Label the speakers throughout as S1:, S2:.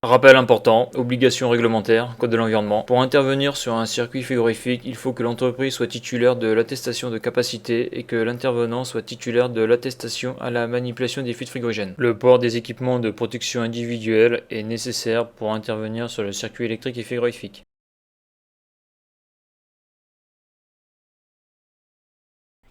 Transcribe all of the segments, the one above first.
S1: Rappel important, obligation réglementaire, code de l'environnement. Pour intervenir sur un circuit frigorifique, il faut que l'entreprise soit titulaire de l'attestation de capacité et que l'intervenant soit titulaire de l'attestation à la manipulation des fluides frigorigènes. Le port des équipements de protection individuelle est nécessaire pour intervenir sur le circuit électrique et frigorifique.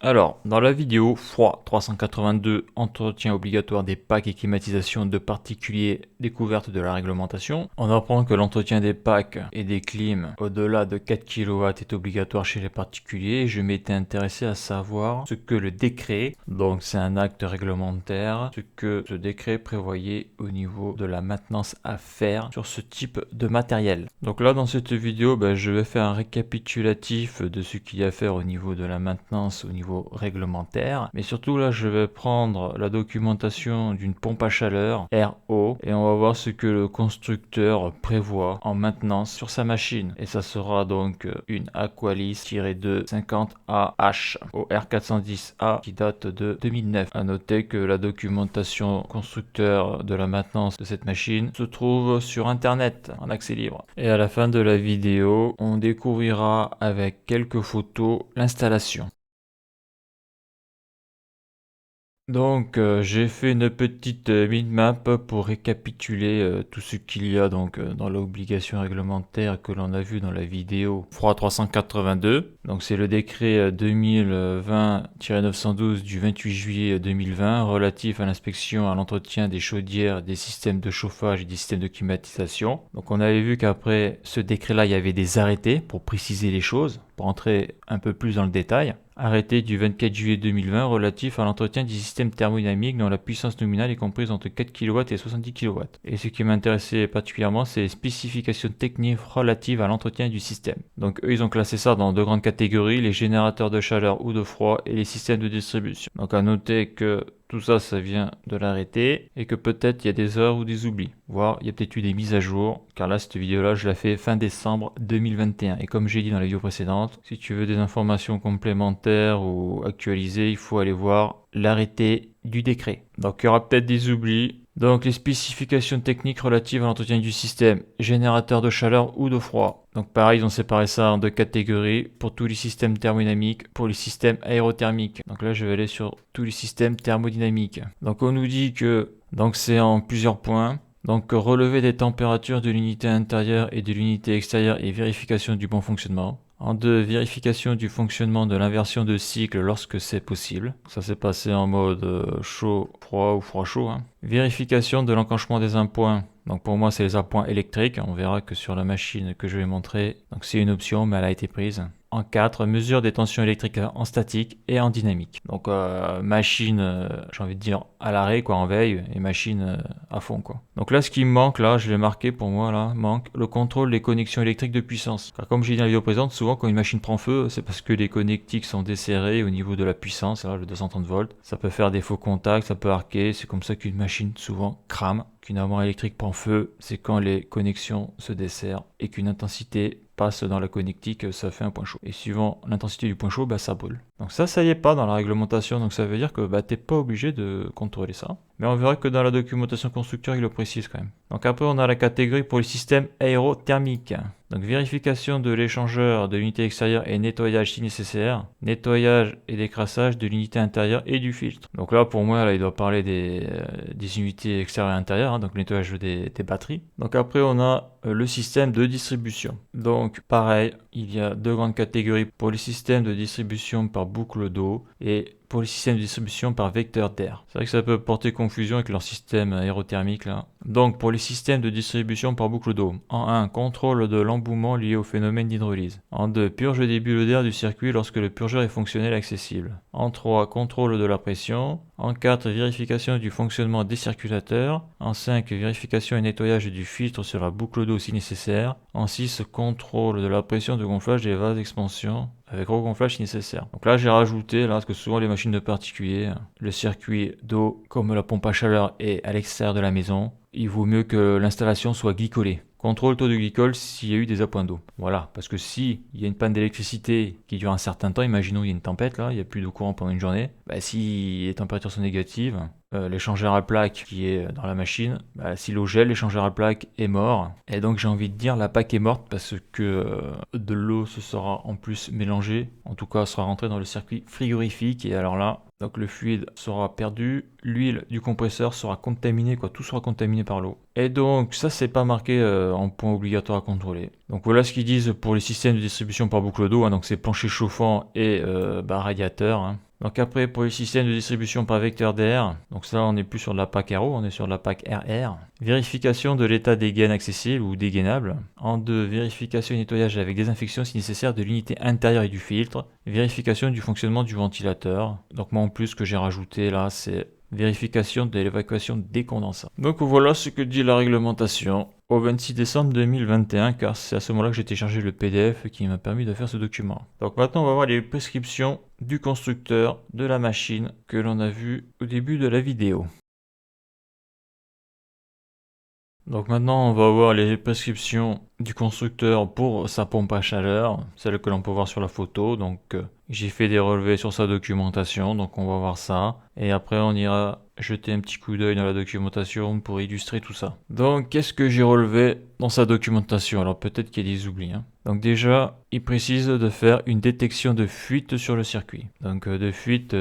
S1: Alors, dans la vidéo froid 382, entretien obligatoire des packs et climatisation de particuliers, découverte de la réglementation, on apprend que l'entretien des packs et des clims au-delà de 4 kW est obligatoire chez les particuliers. Je m'étais intéressé à savoir ce que le décret, donc c'est un acte réglementaire, ce que ce décret prévoyait au niveau de la maintenance à faire sur ce type de matériel. Donc là, dans cette vidéo, je vais faire un récapitulatif de ce qu'il y a à faire au niveau de la maintenance, au niveau réglementaire, mais surtout là je vais prendre la documentation d'une pompe à chaleur RO et on va voir ce que le constructeur prévoit en maintenance sur sa machine, et ça sera donc une Aqualis-2 50AH au R410A qui date de 2009. À noter que la documentation constructeur de la maintenance de cette machine se trouve sur internet en accès libre, et à la fin de la vidéo on découvrira avec quelques photos l'installation. Donc j'ai fait une petite map pour récapituler tout ce qu'il y a donc dans l'obligation réglementaire que l'on a vu dans la vidéo froid 382. Donc c'est le décret 2020-912 du 28 juillet 2020 relatif à l'inspection à l'entretien des chaudières, des systèmes de chauffage et des systèmes de climatisation. Donc on avait vu qu'après ce décret-là, il y avait des arrêtés pour préciser les choses, pour entrer un peu plus dans le détail. Arrêté du 24 juillet 2020 relatif à l'entretien du système thermodynamique dont la puissance nominale est comprise entre 4 kW et 70 kW. Et ce qui m'intéressait particulièrement, c'est les spécifications techniques relatives à l'entretien du système. Donc eux, ils ont classé ça dans deux grandes catégories, les générateurs de chaleur ou de froid et les systèmes de distribution. Donc à noter que tout ça, ça vient de l'arrêté et que peut-être il y a des erreurs ou des oublis, voire il y a peut-être eu des mises à jour, car là, cette vidéo-là, je la fais fin décembre 2021. Et comme j'ai dit dans la vidéo précédente, si tu veux des informations complémentaires ou actualisées, il faut aller voir l'arrêté du décret. Donc il y aura peut-être des oublis. Donc les spécifications techniques relatives à l'entretien du système, générateur de chaleur ou de froid. Donc pareil, ils ont séparé ça en deux catégories, pour tous les systèmes thermodynamiques, pour les systèmes aérothermiques. Donc là je vais aller sur tous les systèmes thermodynamiques. Donc on nous dit que c'est en plusieurs points. Donc relevé des températures de l'unité intérieure et de l'unité extérieure et vérification du bon fonctionnement. En deux, vérification du fonctionnement de l'inversion de cycle lorsque c'est possible. Ça s'est passé en mode chaud-froid ou froid-chaud. Vérification de l'enclenchement des appoints. Donc pour moi c'est les appoints électriques. On verra que sur la machine que je vais montrer, donc c'est une option mais elle a été prise. En 4, mesure des tensions électriques en statique et en dynamique. Donc machine, j'ai envie de dire à l'arrêt quoi, en veille, et machine à fond quoi. Donc là ce qui me manque, là je l'ai marqué pour moi, là manque le contrôle des connexions électriques de puissance. Car comme j'ai dit dans la vidéo présente, souvent quand une machine prend feu, c'est parce que les connectiques sont desserrés au niveau de la puissance, là le 230 volts. Ça peut faire des faux contacts, ça peut arquer, c'est comme ça qu'une machine souvent crame. Qu'une armoire électrique prend feu, c'est quand les connexions se desserrent et qu'une intensité passe dans la connectique, ça fait un point chaud. Et suivant l'intensité du point chaud, ça brûle. Donc ça y est pas dans la réglementation, donc ça veut dire que t'es pas obligé de contrôler ça. Mais on verra que dans la documentation constructeur, il le précise quand même. Donc après, on a la catégorie pour les systèmes aérothermiques. Donc vérification de l'échangeur de l'unité extérieure et nettoyage si nécessaire. Nettoyage et décrassage de l'unité intérieure et du filtre. Donc là, pour moi, là, il doit parler des unités extérieures et intérieures, donc le nettoyage des batteries. Donc après, on a le système de distribution. Donc pareil, il y a deux grandes catégories pour les systèmes de distribution par boucle d'eau et pour les systèmes de distribution par vecteur d'air. C'est vrai que ça peut porter confusion avec leur système aérothermique là. Donc pour les systèmes de distribution par boucle d'eau, en 1, contrôle de l'embouement lié au phénomène d'hydrolyse. En 2, purge des bulles d'air du circuit lorsque le purgeur est fonctionnel et accessible. En 3, contrôle de la pression. En 4, vérification du fonctionnement des circulateurs. En 5, vérification et nettoyage du filtre sur la boucle d'eau si nécessaire. En 6, contrôle de la pression de gonflage des vases d'expansion avec regonflage si nécessaire. Donc là j'ai rajouté, parce que souvent les machines de particuliers, le circuit d'eau comme la pompe à chaleur est à l'extérieur de la maison, il vaut mieux que l'installation soit glycolée. Contrôle taux de glycol s'il y a eu des appoints d'eau. Voilà, parce que si il y a une panne d'électricité qui dure un certain temps, imaginons il y a une tempête là, il n'y a plus de courant pendant une journée, si les températures sont négatives, l'échangeur à plaque qui est dans la machine, bah, s'il l'échangeur à plaque est mort. Et donc j'ai envie de dire la PAC est morte parce que de l'eau se sera en plus mélangée, en tout cas sera rentrée dans le circuit frigorifique et alors là, donc le fluide sera perdu, l'huile du compresseur sera contaminée, quoi, tout sera contaminé par l'eau. Et donc ça c'est pas marqué en point obligatoire à contrôler. Donc voilà ce qu'ils disent pour les systèmes de distribution par boucle d'eau, hein, donc c'est plancher chauffant et radiateur. Hein. Donc après pour les systèmes de distribution par vecteur d'air, donc ça on n'est plus sur de la PAC RO, on est sur de la PAC RR. Vérification de l'état des gaines accessibles ou dégainables. En 2, vérification et nettoyage avec désinfection si nécessaire de l'unité intérieure et du filtre. Vérification du fonctionnement du ventilateur. Donc moi en plus ce que j'ai rajouté là c'est vérification de l'évacuation des condensats. Donc voilà ce que dit la réglementation au 26 décembre 2021 car c'est à ce moment-là que j'ai téléchargé le PDF qui m'a permis de faire ce document. Donc maintenant on va voir les prescriptions du constructeur de la machine que l'on a vu au début de la vidéo. Donc maintenant on va voir les prescriptions du constructeur pour sa pompe à chaleur, celle que l'on peut voir sur la photo. Donc j'ai fait des relevés sur sa documentation, donc on va voir ça. Et après on ira jeter un petit coup d'œil dans la documentation pour illustrer tout ça. Donc qu'est-ce que j'ai relevé dans sa documentation? Alors peut-être qu'il y a des oublis. Hein. Donc déjà, il précise de faire une détection de fuite sur le circuit. Donc de fuite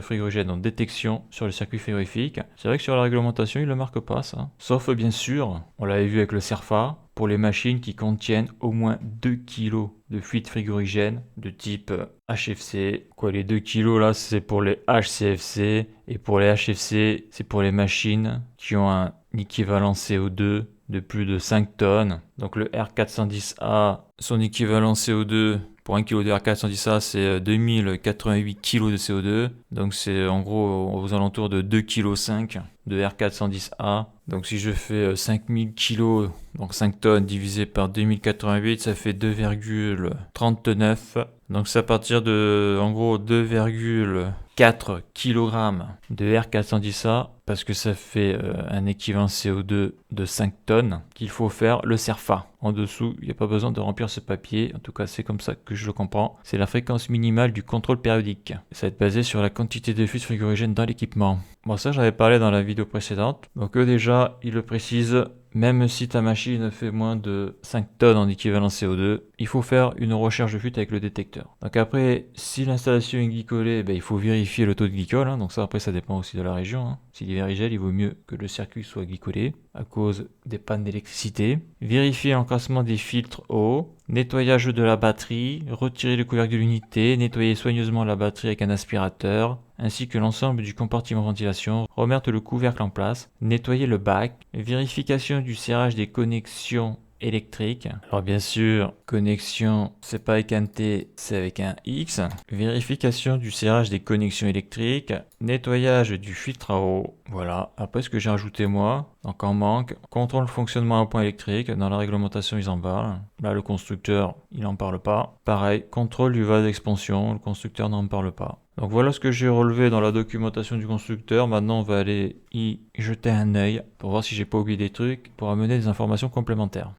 S1: frigorigène, donc détection sur le circuit frigorifique. C'est vrai que sur la réglementation, il ne le marque pas ça. Sauf bien sûr, on l'avait vu avec le CERFA, pour les machines qui contiennent au moins 2 kg de fuite frigorigène de type HFC. Quoi, les 2 kg là, c'est pour les HCFC et pour les HFC, c'est pour les machines qui ont un équivalent CO2 de plus de 5 tonnes. Donc le R410A, son équivalent CO2 pour 1 kg de R410A, c'est 2088 kg de CO2. Donc c'est en gros aux alentours de 2,5 kg de R410A. Donc si je fais 5000 kg, donc 5 tonnes divisé par 2088, ça fait 2,39. Donc c'est à partir de en gros 2,4 kg de R410A parce que ça fait un équivalent CO2 de 5 tonnes qu'il faut faire le CERFA. En dessous, il n'y a pas besoin de remplir ce papier, en tout cas c'est comme ça que je le comprends. C'est la fréquence minimale du contrôle périodique. Ça va être basé sur la quantité de fuite frigorigène dans l'équipement. Bon, ça j'avais parlé dans la vidéo précédente. Donc eux déjà, ils le précisent, même si ta machine fait moins de 5 tonnes en équivalent CO2, il faut faire une recherche de fuite avec le détecteur. Donc après, si l'installation est glycolée, il faut vérifier le taux de glycol. Hein. Donc ça après ça dépend aussi de la région. Hein. S'il est verigel, il vaut mieux que le circuit soit glycolé à cause des pannes d'électricité. Vérifier l'encrassement des filtres eau. Nettoyage de la batterie, retirer le couvercle de l'unité, nettoyer soigneusement la batterie avec un aspirateur, ainsi que l'ensemble du compartiment ventilation, remettre le couvercle en place, nettoyer le bac, vérification du serrage des connexions électriques. Alors bien sûr, connexion, c'est pas avec un T, c'est avec un X. Vérification du serrage des connexions électriques, nettoyage du filtre à eau. Voilà, après ce que j'ai rajouté moi, donc en manque, contrôle le fonctionnement à point électrique, dans la réglementation ils en parlent. Là le constructeur, il en parle pas. Pareil, contrôle du vase d'expansion, le constructeur n'en parle pas. Donc voilà ce que j'ai relevé dans la documentation du constructeur. Maintenant on va aller y jeter un œil pour voir si j'ai pas oublié des trucs, pour amener des informations complémentaires.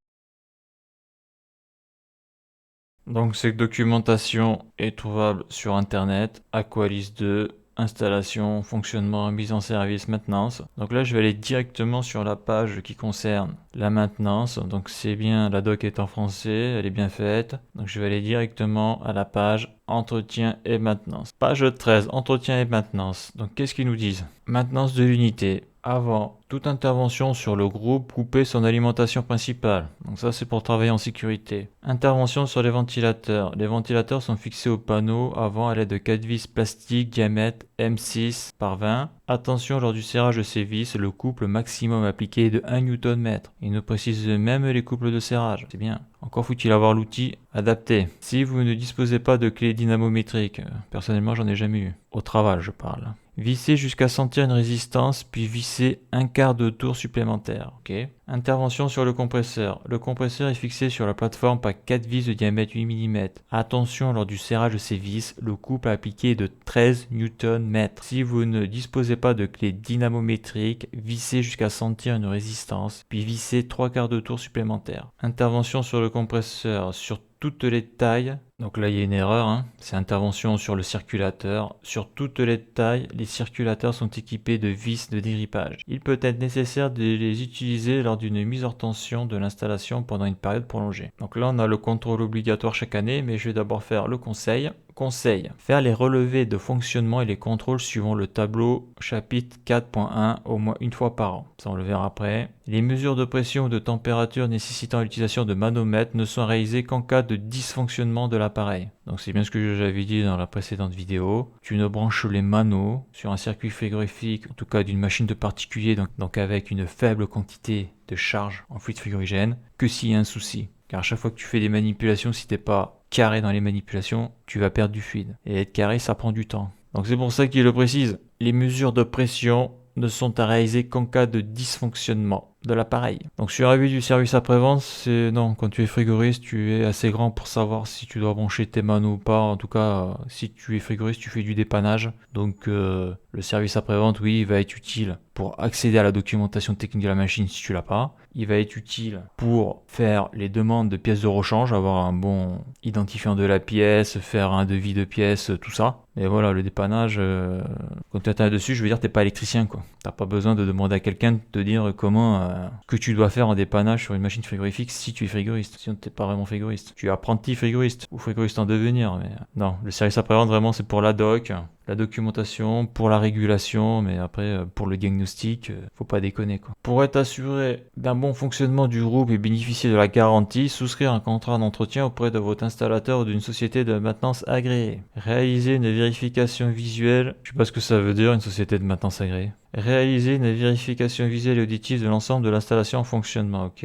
S1: Donc cette documentation est trouvable sur internet, Aqualis 2, installation, fonctionnement, mise en service, maintenance. Donc là je vais aller directement sur la page qui concerne la maintenance. Donc c'est bien, la doc est en français, elle est bien faite. Donc je vais aller directement à la page entretien et maintenance. Page 13, entretien et maintenance. Donc qu'est-ce qu'ils nous disent? Maintenance de l'unité. Avant toute intervention sur le groupe, couper son alimentation principale. Donc ça c'est pour travailler en sécurité. Intervention sur les ventilateurs. Les ventilateurs sont fixés au panneau avant à l'aide de 4 vis plastiques diamètre M6 par 20. Attention lors du serrage de ces vis, le couple maximum appliqué est de 1 Nm. Il nous précise même les couples de serrage. C'est bien. Encore faut-il avoir l'outil adapté. Si vous ne disposez pas de clé dynamométrique, personnellement j'en ai jamais eu. Au travail je parle. Visser jusqu'à sentir une résistance, puis visser un quart de tour supplémentaire. Okay. Intervention sur le compresseur. Le compresseur est fixé sur la plateforme par 4 vis de diamètre 8 mm. Attention lors du serrage de ces vis, le couple appliqué est de 13 Nm. Si vous ne disposez pas de clé dynamométrique, vissez jusqu'à sentir une résistance, puis vissez 3/4 de tour supplémentaires. Intervention sur le compresseur sur toutes les tailles. Donc là, il y a une erreur, hein. C'est intervention sur le circulateur. Sur toutes les tailles, les circulateurs sont équipés de vis de dégrippage. Il peut être nécessaire de les utiliser lors d'une mise hors tension de l'installation pendant une période prolongée. Donc là, on a le contrôle obligatoire chaque année, mais je vais d'abord faire le conseil. Conseil, faire les relevés de fonctionnement et les contrôles suivant le tableau chapitre 4.1 au moins une fois par an. Ça, on le verra après. Les mesures de pression ou de température nécessitant l'utilisation de manomètres ne sont réalisées qu'en cas de dysfonctionnement de l'appareil. Donc c'est bien ce que j'avais dit dans la précédente vidéo. Tu ne branches les manos sur un circuit frigorifique, en tout cas d'une machine de particulier, donc avec une faible quantité de charge en fluide frigorigène, que s'il y a un souci. Car à chaque fois que tu fais des manipulations, si tu n'es pas carré dans les manipulations, tu vas perdre du fluide. Et être carré, ça prend du temps. Donc c'est pour ça qu'il le précise. Les mesures de pression ne sont à réaliser qu'en cas de dysfonctionnement de l'appareil. Donc sur avis du service après-vente, c'est non, quand tu es frigoriste, tu es assez grand pour savoir si tu dois brancher tes manos ou pas. En tout cas, si tu es frigoriste, tu fais du dépannage. Donc le service après-vente, oui, il va être utile pour accéder à la documentation technique de la machine si tu l'as pas. Il va être utile pour faire les demandes de pièces de rechange, avoir un bon identifiant de la pièce, faire un devis de pièce, tout ça. Mais voilà, le dépannage, quand tu atteins dessus, je veux dire, t'es pas électricien, quoi. T'as pas besoin de demander à quelqu'un de te dire comment que tu dois faire en dépannage sur une machine frigorifique si tu es frigoriste. Sinon, t'es pas vraiment frigoriste. Tu es apprenti frigoriste ou frigoriste en devenir. Mais non, le service après-vente, vraiment, c'est pour la doc, la documentation, pour la régulation, mais après, pour le diagnostic, faut pas déconner, quoi. Pour être assuré d'un bon fonctionnement du groupe et bénéficier de la garantie, souscrire un contrat d'entretien auprès de votre installateur ou d'une société de maintenance agréée. Réaliser une vérification visuelle, je sais pas ce que ça veut dire, une société de maintenance agréée. Réaliser une vérification visuelle et auditive de l'ensemble de l'installation en fonctionnement, ok.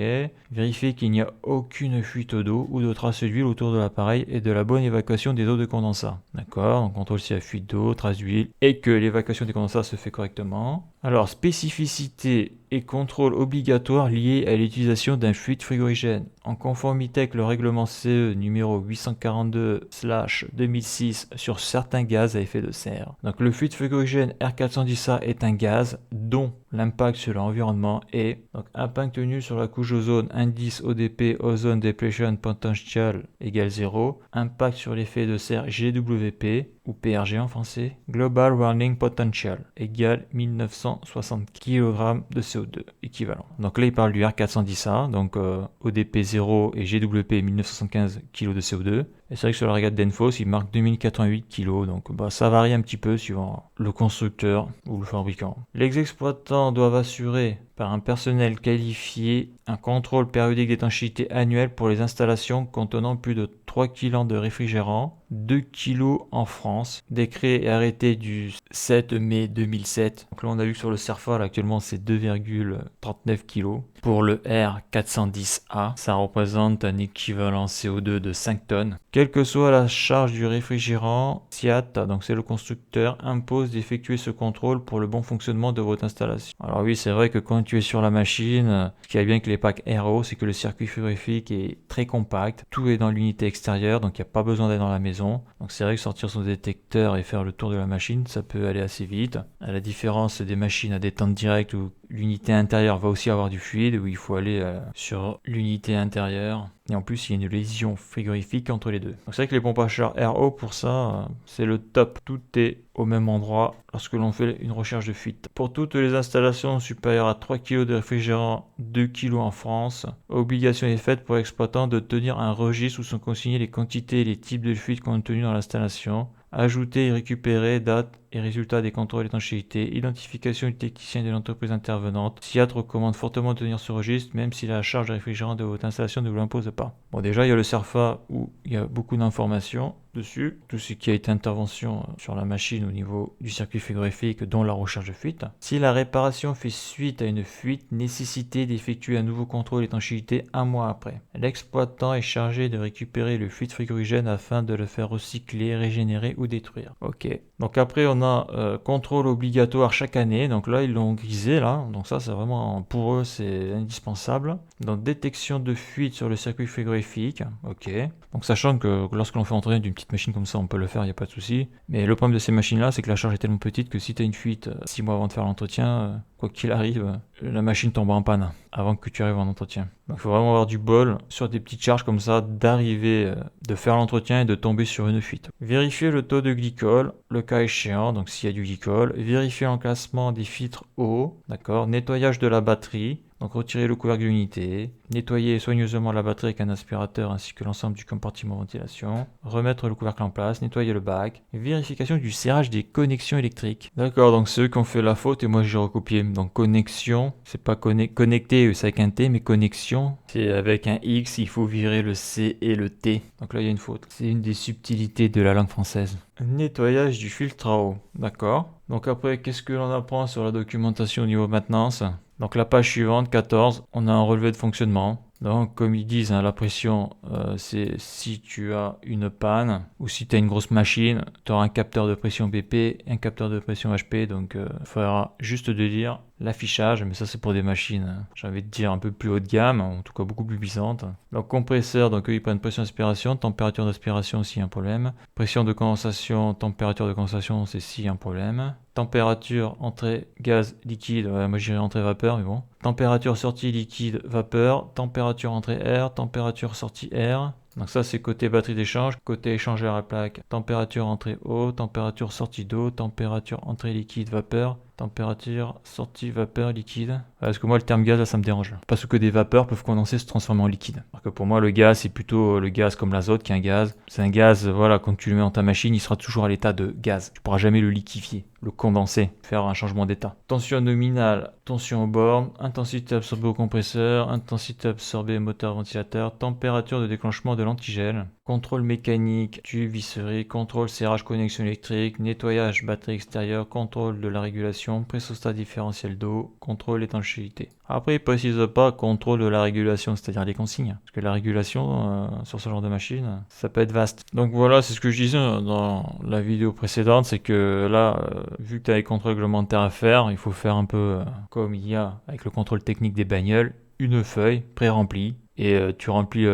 S1: Vérifier qu'il n'y a aucune fuite d'eau ou de traces d'huile autour de l'appareil et de la bonne évacuation des eaux de condensat. D'accord, on contrôle s'il y a fuite d'eau, traces d'huile et que l'évacuation des condensats se fait correctement. Alors, spécificité et contrôle obligatoire liés à l'utilisation d'un fluide frigorigène. En conformité avec le règlement CE numéro 842/2006 sur certains gaz à effet de serre. Donc le fluide frigorigène R410A est un gaz dont l'impact sur l'environnement est donc impact nul sur la couche ozone, indice ODP, Ozone Depletion Potential égale 0, impact sur l'effet de serre GWP ou PRG en français, Global Warming Potential égale 1960 kg de CO2 équivalent. Donc là il parle du R410A, donc ODP 0 et GWP 1975 kg de CO2. Et c'est vrai que sur la régate d'Enfos, il marque 2088 kg, donc ça varie un petit peu suivant le constructeur ou le fabricant. Les exploitants doivent assurer par un personnel qualifié un contrôle périodique d'étanchéité annuel pour les installations contenant plus de 3 kg de réfrigérant, 2 kg en France, décret et arrêté du 7 mai 2007. Donc là on a vu que sur le CERFA, là, actuellement c'est 2,39 kg. Pour le R410A, ça représente un équivalent CO2 de 5 tonnes. Quelle que soit la charge du réfrigérant, SIAT, donc c'est le constructeur, impose d'effectuer ce contrôle pour le bon fonctionnement de votre installation. Alors oui, c'est vrai que quand tu es sur la machine, ce qui est bien avec les packs RO, c'est que le circuit frigorifique est très compact, tout est dans l'unité extérieure, donc il n'y a pas besoin d'être dans la maison. Donc c'est vrai que sortir son détecteur et faire le tour de la machine, ça peut aller assez vite. À la différence des machines à détente directe où l'unité intérieure va aussi avoir du fluide, où il faut aller sur l'unité intérieure. Et en plus, il y a une lésion frigorifique entre les deux. Donc c'est vrai que les pompes à chaleur RO, pour ça, c'est le top. Tout est au même endroit lorsque l'on fait une recherche de fuite. Pour toutes les installations supérieures à 3 kg de réfrigérant, 2 kg en France, obligation est faite pour l'exploitant de tenir un registre où sont consignés les quantités et les types de fluides contenus dans l'installation. Ajouter et récupérer date et résultats des contrôles d'étanchéité, identification du technicien et de l'entreprise intervenante. SIAT recommande fortement de tenir ce registre, même si la charge de réfrigérant de votre installation ne vous l'impose pas. Bon, déjà, il y a le CERFA où il y a beaucoup d'informations dessus, tout ce qui a été intervention sur la machine au niveau du circuit frigorifique, dont la recherche de fuite. Si la réparation fait suite à une fuite, nécessité d'effectuer un nouveau contrôle d'étanchéité un mois après. L'exploitant est chargé de récupérer le fluide frigorigène afin de le faire recycler, régénérer ou détruire. Ok. Donc après, on a contrôle obligatoire chaque année. Donc là, ils l'ont grisé là. Donc ça, c'est vraiment pour eux, c'est indispensable. Donc détection de fuite sur le circuit frigorifique. Ok. Donc sachant que lorsque l'on fait entretien d'une petite machine comme ça, on peut le faire, il n'y a pas de souci. Mais le problème de ces machines-là, c'est que la charge est tellement petite que si tu as une fuite 6 mois avant de faire l'entretien, quoi qu'il arrive, la machine tombera en panne avant que tu arrives en entretien. Donc il faut vraiment avoir du bol sur des petites charges comme ça, d'arriver, de faire l'entretien et de tomber sur une fuite. Vérifier le taux de glycol, le cas échéant, donc s'il y a du glycol. Vérifier l'enclassement des filtres eau, d'accord. Nettoyage de la batterie. Donc retirer le couvercle de l'unité, nettoyer soigneusement la batterie avec un aspirateur ainsi que l'ensemble du compartiment ventilation, remettre le couvercle en place, nettoyer le bac, vérification du serrage des connexions électriques. D'accord, donc c'est eux qui ont fait la faute et moi j'ai recopié. Donc connexion, c'est pas connecté, c'est avec un T, mais connexion, c'est avec un X, il faut virer le C et le T. Donc là il y a une faute. C'est une des subtilités de la langue française. Nettoyage du filtre à eau, d'accord. Donc après, qu'est-ce que l'on apprend sur la documentation au niveau maintenance? Donc la page suivante, 14, on a un relevé de fonctionnement. Donc comme ils disent, hein, la pression, c'est si tu as une panne ou si tu as une grosse machine, tu auras un capteur de pression BP, un capteur de pression HP. Donc il faudra juste de lire l'affichage, mais ça c'est pour des machines, j'ai envie de dire un peu plus haut de gamme, en tout cas beaucoup plus puissantes. Donc compresseur, donc eux ils prennent pression d'aspiration, température d'aspiration aussi un problème. Pression de condensation, température de condensation c'est si un problème. Température entrée gaz liquide, ouais, moi j'irais entrée vapeur, mais bon. Température sortie liquide vapeur, température entrée air, température sortie air. Donc ça c'est côté batterie d'échange, côté échangeur à plaque, température entrée eau, température sortie d'eau, température entrée liquide vapeur, température sortie vapeur liquide. Parce que moi le terme gaz là ça me dérange. Parce que des vapeurs peuvent condenser se transformer en liquide. Alors que pour moi le gaz c'est plutôt le gaz comme l'azote qui est un gaz. C'est un gaz, voilà, quand tu le mets dans ta machine il sera toujours à l'état de gaz. Tu pourras jamais le liquéfier, le condenser, faire un changement d'état. Tension nominale, tension aux bornes, intensité absorbée au compresseur, intensité absorbée au moteur ventilateur, température de déclenchement de l'antigel, contrôle mécanique, tube visseré, contrôle serrage connexion électrique, nettoyage batterie extérieure, contrôle de la régulation, pressostat différentiel d'eau, contrôle étanchéité. Après, il ne précise pas contrôle de la régulation, c'est-à-dire les consignes. Parce que la régulation, sur ce genre de machine, ça peut être vaste. Donc voilà, c'est ce que je disais dans la vidéo précédente, c'est que là, vu que tu as les contrôles réglementaires à faire, il faut faire un peu comme il y a avec le contrôle technique des bagnoles, une feuille pré-remplie. Et tu remplis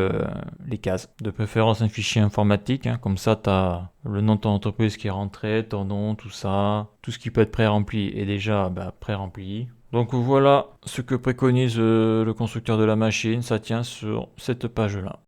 S1: les cases. De préférence un fichier informatique, hein, comme ça tu as le nom de ton entreprise qui est rentré, ton nom, tout ça, tout ce qui peut être pré-rempli est déjà pré-rempli. Donc voilà ce que préconise le constructeur de la machine, ça tient sur cette page-là.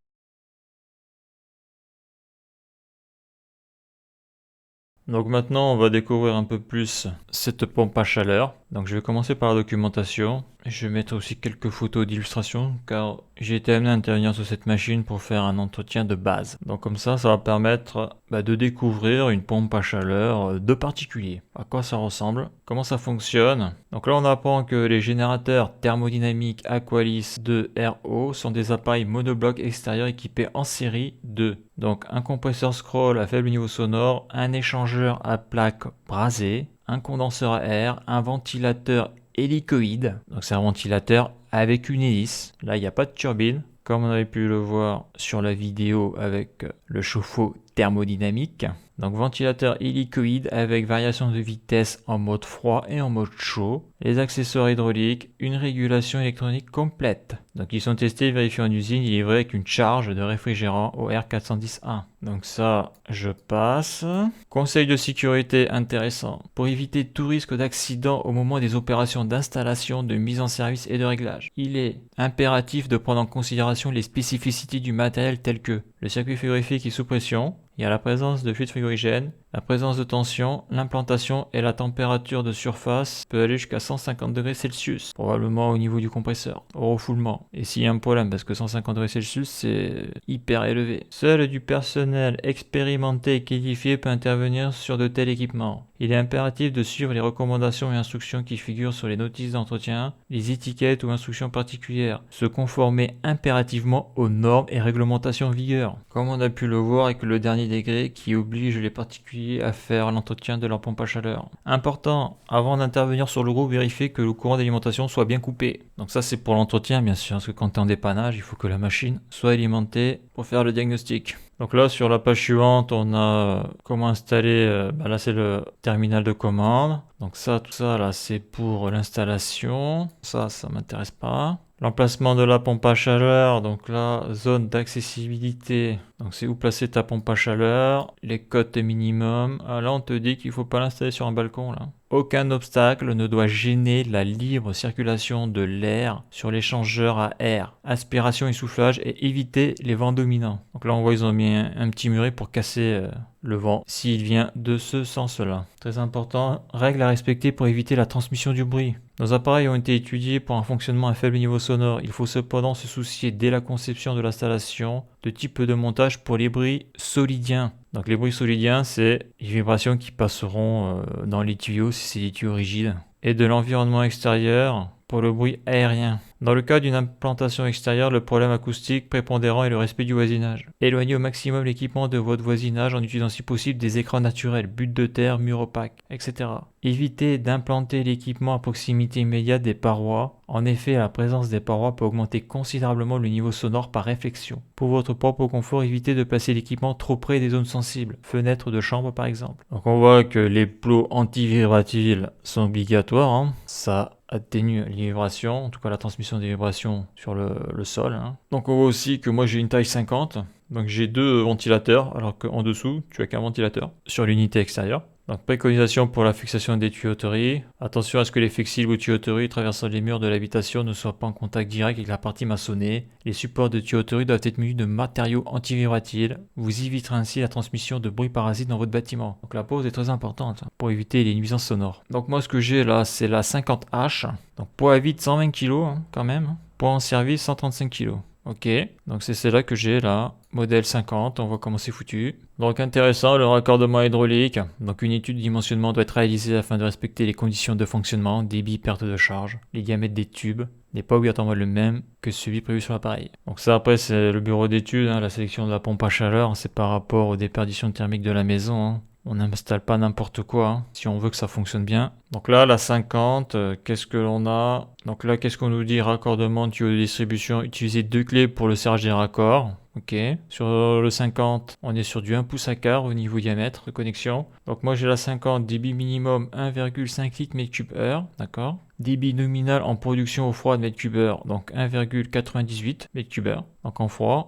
S1: Donc maintenant on va découvrir un peu plus cette pompe à chaleur. Donc je vais commencer par la documentation. Je vais mettre aussi quelques photos d'illustration car j'ai été amené à intervenir sur cette machine pour faire un entretien de base. Donc comme ça va permettre de découvrir une pompe à chaleur de particulier. À quoi ça ressemble, comment ça fonctionne. Donc là on apprend que les générateurs thermodynamiques Aqualis 2 RO sont des appareils monoblocs extérieurs équipés en série de donc un compresseur scroll à faible niveau sonore, un échangeur à plaque brasée, un condenseur à air, un ventilateur hélicoïde, donc c'est un ventilateur avec une hélice, là il n'y a pas de turbine, comme on avait pu le voir sur la vidéo avec le chauffe-eau thermodynamique. Donc ventilateur hélicoïde avec variation de vitesse en mode froid et en mode chaud, les accessoires hydrauliques, une régulation électronique complète. Donc ils sont testés et vérifiés en usine, il est vrai qu'une charge de réfrigérant au R410A. Donc ça, je passe. Conseil de sécurité intéressant. Pour éviter tout risque d'accident au moment des opérations d'installation, de mise en service et de réglage, il est impératif de prendre en considération les spécificités du matériel telles que le circuit frigorifique est sous pression, il y a la présence de fluide frigorigène, la présence de tension, l'implantation et la température de surface peut aller jusqu'à 150 degrés Celsius, probablement au niveau du compresseur, au refoulement. Et s'il y a un problème, parce que 150 degrés Celsius c'est hyper élevé. Seul du personnel expérimenté et qualifié peut intervenir sur de tels équipements. Il est impératif de suivre les recommandations et instructions qui figurent sur les notices d'entretien, les étiquettes ou instructions particulières, se conformer impérativement aux normes et réglementations en vigueur, comme on a pu le voir avec le dernier degré qui oblige les particuliers à faire l'entretien de leur pompe à chaleur. Important, avant d'intervenir sur le groupe, vérifier que le courant d'alimentation soit bien coupé. Donc ça c'est pour l'entretien bien sûr, parce que quand tu es en dépannage, il faut que la machine soit alimentée pour faire le diagnostic. Donc là, sur la page suivante, on a comment installer, là c'est le terminal de commande. Donc ça, tout ça, là, c'est pour l'installation. Ça m'intéresse pas. L'emplacement de la pompe à chaleur, donc là, zone d'accessibilité. Donc c'est où placer ta pompe à chaleur, les cotes minimum. Ah, là, on te dit qu'il faut pas l'installer sur un balcon, là. Aucun obstacle ne doit gêner la libre circulation de l'air sur l'échangeur à air, aspiration et soufflage, et éviter les vents dominants. Donc là, on voit ils ont mis un petit muret pour casser le vent s'il vient de ce sens-là. Très important, règle à respecter pour éviter la transmission du bruit. Nos appareils ont été étudiés pour un fonctionnement à faible niveau sonore. Il faut cependant se soucier dès la conception de l'installation de type de montage pour les bruits solidiens. Donc les bruits solidiens, c'est les vibrations qui passeront dans les tuyaux si c'est des tuyaux rigides. Et de l'environnement extérieur pour le bruit aérien. Dans le cas d'une implantation extérieure, le problème acoustique prépondérant est le respect du voisinage. Éloignez au maximum l'équipement de votre voisinage en utilisant si possible des écrans naturels, buttes de terre, murs opaques, etc. Évitez d'implanter l'équipement à proximité immédiate des parois. En effet, la présence des parois peut augmenter considérablement le niveau sonore par réflexion. Pour votre propre confort, évitez de placer l'équipement trop près des zones sensibles, fenêtres de chambre par exemple. Donc on voit que les plots anti-vibratiles sont obligatoires, hein. Ça atténue les vibrations, en tout cas la transmission des vibrations sur le sol. Hein. Donc on voit aussi que moi j'ai une taille 50, donc j'ai 2 ventilateurs, alors qu'en dessous tu as qu'un ventilateur sur l'unité extérieure. Donc préconisation pour la fixation des tuyauteries. Attention à ce que les flexibles ou tuyauteries traversant les murs de l'habitation ne soient pas en contact direct avec la partie maçonnée. Les supports de tuyauterie doivent être munis de matériaux antivibratiles. Vous éviterez ainsi la transmission de bruits parasites dans votre bâtiment. Donc la pose est très importante pour éviter les nuisances sonores. Donc moi ce que j'ai là c'est la 50H. Donc poids à vide 120 kg quand même. Poids en service 135 kg. Ok, donc c'est celle-là que j'ai là, modèle 50, on voit comment c'est foutu. Donc intéressant, le raccordement hydraulique. Donc une étude de dimensionnement doit être réalisée afin de respecter les conditions de fonctionnement, débit, perte de charge. Les diamètres des tubes n'est pas obligatoirement le même que celui prévu sur l'appareil. Donc ça après c'est le bureau d'études, hein, la sélection de la pompe à chaleur, c'est par rapport aux déperditions thermiques de la maison. Hein. On n'installe pas n'importe quoi hein, si on veut que ça fonctionne bien. Donc là, la 50, qu'est-ce que l'on a? Donc là, qu'est-ce qu'on nous dit? Raccordement de tuyau de distribution. Utiliser 2 clés pour le serrage des raccords. Ok. Sur le 50, on est sur du 1 pouce à quart au niveau diamètre de connexion. Donc moi, j'ai la 50, débit minimum 1,5 litres m3/h. D'accord. Débit nominal en production au froid de m3/h. Donc 1,98 m3/h. Donc en froid.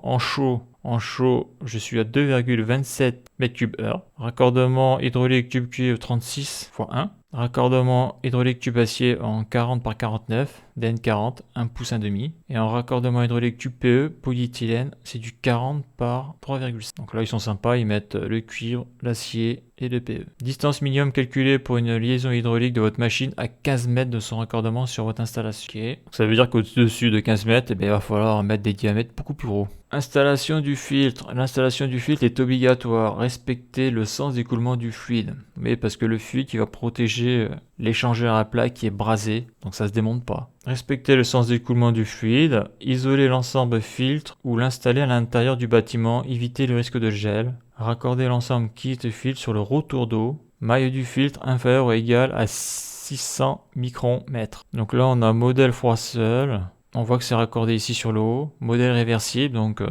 S1: En chaud, je suis à 2,27 m3/h. Raccordement hydraulique tube cuivre 36 x 1. Raccordement hydraulique tube acier en 40 par 49, DN40, 1 pouce 1,5. Et en raccordement hydraulique tube PE, polyéthylène, c'est du 40 par 3,5. Donc là, ils sont sympas, ils mettent le cuivre, l'acier et le PE. Distance minimum calculée pour une liaison hydraulique de votre machine à 15 mètres de son raccordement sur votre installation. Okay. Donc ça veut dire qu'au-dessus de 15 mètres, il va falloir mettre des diamètres beaucoup plus gros. Installation du filtre. L'installation du filtre est obligatoire. Respectez le sens d'écoulement du fluide. Mais parce que le fluide qui va protéger l'échangeur à plat qui est brasé, donc ça se démonte pas. Respectez le sens d'écoulement du fluide. Isolez l'ensemble filtre ou l'installer à l'intérieur du bâtiment. Évitez le risque de gel. Raccordez l'ensemble kit filtre sur le retour d'eau. Maille du filtre inférieure ou égale à 600 micromètres. Donc là on a modèle froid seul. On voit que c'est raccordé ici sur le haut. Modèle réversible, donc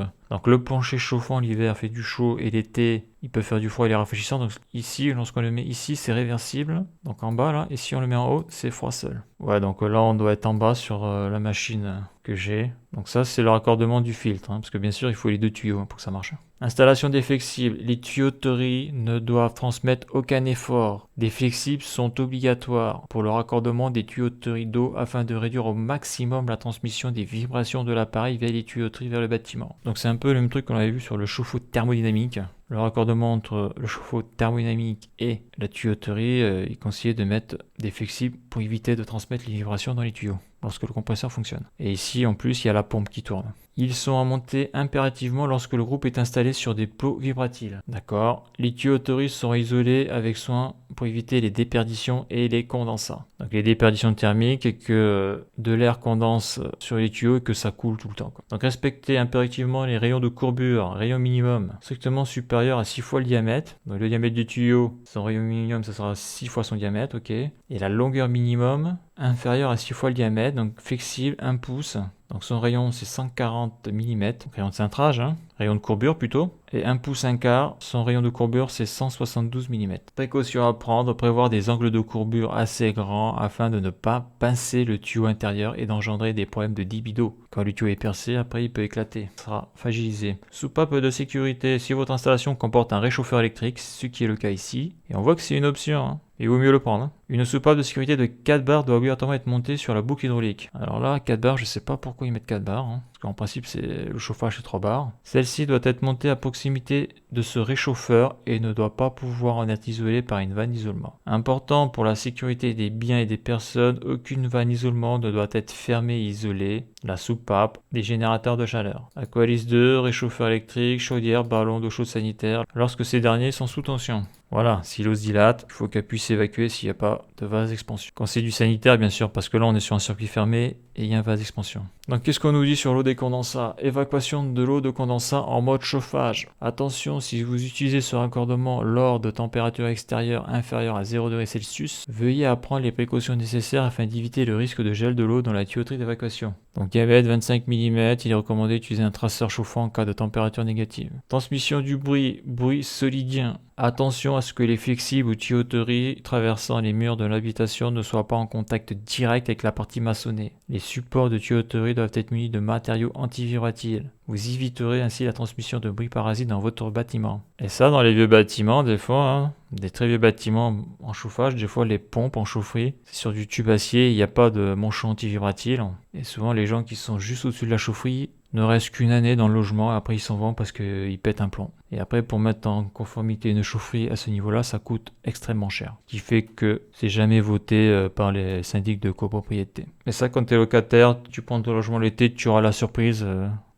S1: le plancher chauffant l'hiver fait du chaud et l'été il peut faire du froid et il est rafraîchissant. Donc ici, lorsqu'on le met ici, c'est réversible. Donc en bas là, et si on le met en haut, c'est froid seul. Ouais, donc là on doit être en bas sur la machine que j'ai. Donc ça c'est le raccordement du filtre, hein, parce que bien sûr il faut les 2 tuyaux pour que ça marche. Installation des flexibles. Les tuyauteries ne doivent transmettre aucun effort. Des flexibles sont obligatoires pour le raccordement des tuyauteries d'eau afin de réduire au maximum la transmission des vibrations de l'appareil via les tuyauteries vers le bâtiment. Donc c'est un peu le même truc qu'on avait vu sur le chauffe-eau thermodynamique. Le raccordement entre le chauffe-eau thermodynamique et la tuyauterie, il conseillait de mettre des flexibles pour éviter de transmettre les vibrations dans les tuyaux lorsque le compresseur fonctionne. Et ici, en plus, il y a la pompe qui tourne. Ils sont à monter impérativement lorsque le groupe est installé sur des plots vibratiles. D'accord. Les tuyauteries sont isolées avec soin pour éviter les déperditions et les condensats. Donc les déperditions thermiques et que de l'air condense sur les tuyaux et que ça coule tout le temps. Quoi. Donc respectez impérativement les rayons de courbure, rayon minimum strictement supérieur à 6 fois le diamètre. Donc le diamètre du tuyau, son rayon minimum, ça sera 6 fois son diamètre, ok. Et la longueur minimum, inférieur à 6 fois le diamètre, donc flexible 1 pouce. Donc son rayon c'est 140 mm, rayon de cintrage, rayon de courbure plutôt. Et 1 pouce 1 quart, son rayon de courbure c'est 172 mm. Précaution à prendre, prévoir des angles de courbure assez grands afin de ne pas pincer le tuyau intérieur et d'engendrer des problèmes de libido. Quand le tuyau est percé, après il peut éclater, il sera fragilisé. Soupape de sécurité, si votre installation comporte un réchauffeur électrique, ce qui est le cas ici, et on voit que c'est une option, il vaut mieux le prendre. Une soupape de sécurité de 4 bars doit obligatoirement être montée sur la boucle hydraulique. Alors là, 4 bars, je sais pas pourquoi ils mettent 4 bars, parce qu'en principe c'est le chauffage c'est 3 bars. Celle-ci doit être montée à proximité de ce réchauffeur et ne doit pas pouvoir en être isolée par une vanne d'isolement. Important pour la sécurité des biens et des personnes, aucune vanne d'isolement ne doit être fermée et isolée. La soupape, des générateurs de chaleur. Aqualis 2, réchauffeur électrique, chaudière, ballon d'eau chaude sanitaire, lorsque ces derniers sont sous tension. Voilà, si l'eau se dilate, il faut qu'elle puisse s'évacuer s'il n'y a pas de vase d'expansion. Quand c'est du sanitaire, bien sûr, parce que là on est sur un circuit fermé et il y a un vase d'expansion. Donc qu'est-ce qu'on nous dit sur l'eau des condensats? Évacuation de l'eau de condensat en mode chauffage. Attention, si vous utilisez ce raccordement lors de températures extérieures inférieures à 0 degrés Celsius, veuillez à prendre les précautions nécessaires afin d'éviter le risque de gel de l'eau dans la tuyauterie d'évacuation. Donc diamètre 25 mm, il est recommandé d'utiliser un traceur chauffant en cas de température négative. Transmission du bruit, bruit solidien. Attention à ce que les flexibles ou tuyauteries traversant les murs de l'habitation ne soient pas en contact direct avec la partie maçonnée. Les supports de tuyauterie doivent être munis de matériaux antivibratiles. Vous éviterez ainsi la transmission de bruit parasite dans votre bâtiment. Et ça, dans les vieux bâtiments, des fois, des très vieux bâtiments en chauffage, des fois les pompes en chaufferie, c'est sur du tube acier, il n'y a pas de manchon antivibratil. Et souvent, les gens qui sont juste au-dessus de la chaufferie ne restent qu'une année dans le logement, après ils s'en vont parce qu'ils pètent un plomb. Et après, pour mettre en conformité une chaufferie à ce niveau-là, ça coûte extrêmement cher. Ce qui fait que c'est jamais voté par les syndics de copropriété. Mais ça, quand tu es locataire, tu prends ton logement l'été, tu auras la surprise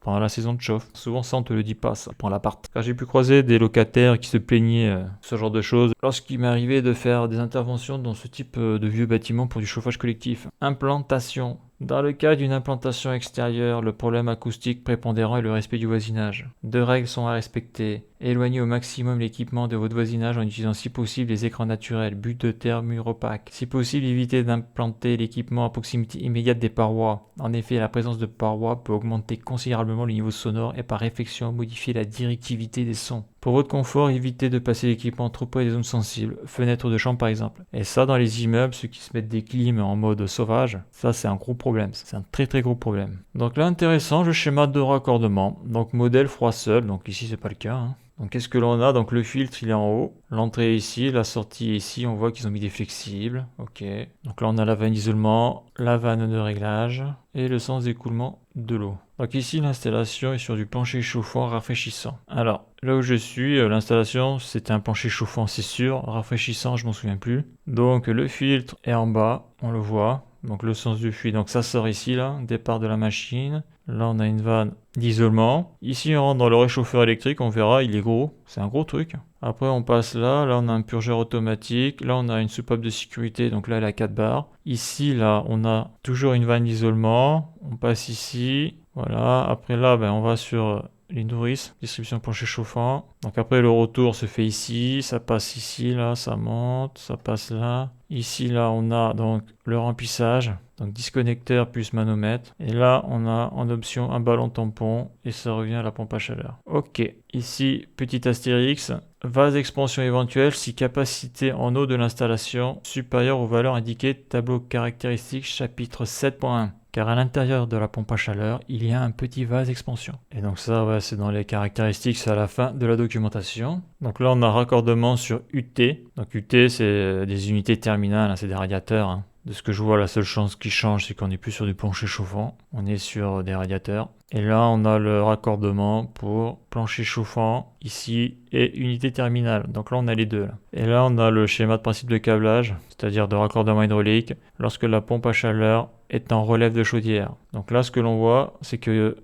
S1: pendant la saison de chauffe. Souvent ça on te le dit pas, ça, pour l'appart. Car j'ai pu croiser des locataires qui se plaignaient ce genre de choses lorsqu'il m'arrivait de faire des interventions dans ce type de vieux bâtiments pour du chauffage collectif. Implantation. Dans le cas d'une implantation extérieure, le problème acoustique prépondérant est le respect du voisinage. 2 règles sont à respecter. Éloignez au maximum l'équipement de votre voisinage en utilisant si possible des écrans naturels, buts de terre, murs opaques. Si possible, évitez d'implanter l'équipement à proximité immédiate des parois. En effet, la présence de parois peut augmenter considérablement le niveau sonore et par réflexion modifier la directivité des sons. Pour votre confort, évitez de passer l'équipement trop près des zones sensibles, fenêtres de chambre par exemple. Et ça, dans les immeubles, ceux qui se mettent des clims en mode sauvage, ça c'est un gros problème, c'est un très gros problème. Donc là, intéressant, le schéma de raccordement. Donc modèle froid seul, donc ici c'est pas le cas. Donc qu'est-ce que l'on a? Donc le filtre il est en haut, l'entrée est ici, la sortie est ici, on voit qu'ils ont mis des flexibles, ok. Donc là on a la vanne d'isolement, la vanne de réglage et le sens d'écoulement de l'eau. Donc ici l'installation est sur du plancher chauffant rafraîchissant. Alors là où je suis, l'installation c'était un plancher chauffant c'est sûr, rafraîchissant je m'en souviens plus. Donc le filtre est en bas, on le voit. Donc le sens du fluide, donc ça sort ici là, départ de la machine. Là on a une vanne d'isolement. Ici on rentre dans le réchauffeur électrique, on verra, il est gros, c'est un gros truc. Après on passe là on a un purgeur automatique, là on a une soupape de sécurité, donc là elle a 4 barres. Ici là on a toujours une vanne d'isolement, on passe ici, voilà. Après là on va sur les nourrices, distribution plancher chauffant. Donc après le retour se fait ici, ça passe ici, là, ça monte, ça passe là. Ici, là, on a donc le remplissage, donc disconnecteur plus manomètre. Et là, on a en option un ballon tampon et ça revient à la pompe à chaleur. Ok, ici, petit astérix, vase d'expansion éventuelle si capacité en eau de l'installation supérieure aux valeurs indiquées, tableau caractéristique chapitre 7.1. Car à l'intérieur de la pompe à chaleur, il y a un petit vase expansion. Et donc ça, ouais, c'est dans les caractéristiques, c'est à la fin de la documentation. Donc là, on a raccordement sur UT. Donc UT, c'est des unités terminales, c'est des radiateurs. De ce que je vois, la seule chose qui change, c'est qu'on n'est plus sur du plancher chauffant. On est sur des radiateurs. Et là, on a le raccordement pour plancher chauffant ici et unité terminale. Donc là, on a les deux. Et là, on a le schéma de principe de câblage, c'est-à-dire de raccordement hydraulique, lorsque la pompe à chaleur est en relève de chaudière. Donc là, ce que l'on voit, c'est que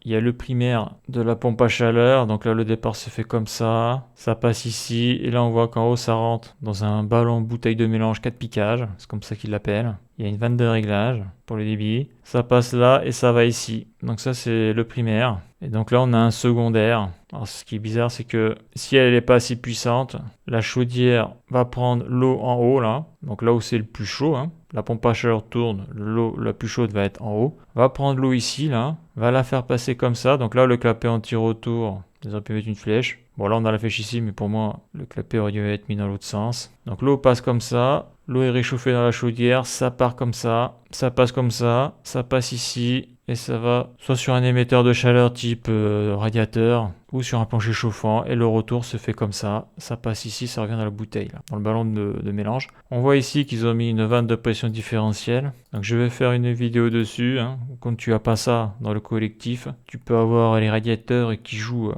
S1: il y a le primaire de la pompe à chaleur. Donc là, le départ se fait comme ça passe ici. Et là, on voit qu'en haut, ça rentre dans un ballon bouteille de mélange 4 piquages. C'est comme ça qu'ils l'appellent. Il y a une vanne de réglage pour le débit. Ça passe là et ça va ici. Donc ça, c'est le primaire. Et donc là, on a un secondaire. Alors, ce qui est bizarre, c'est que si elle n'est pas assez puissante, la chaudière va prendre l'eau en haut, là. Donc là où c'est le plus chaud, la pompe à chaleur tourne, l'eau la plus chaude va être en haut, va prendre l'eau ici, là, va la faire passer comme ça. Donc là, le clapet anti-retour, ils auraient pu mettre une flèche. Bon, là, on a la flèche ici, mais pour moi, le clapet aurait dû être mis dans l'autre sens. Donc l'eau passe comme ça, l'eau est réchauffée dans la chaudière, ça part comme ça passe comme ça passe ici, et ça va soit sur un émetteur de chaleur type radiateur, ou sur un plancher chauffant, et le retour se fait comme ça passe ici, ça revient dans la bouteille, là, dans le ballon de mélange. On voit ici qu'ils ont mis une vanne de pression différentielle, donc je vais faire une vidéo dessus, hein. Quand tu as pas ça dans le collectif, tu peux avoir les radiateurs qui jouent,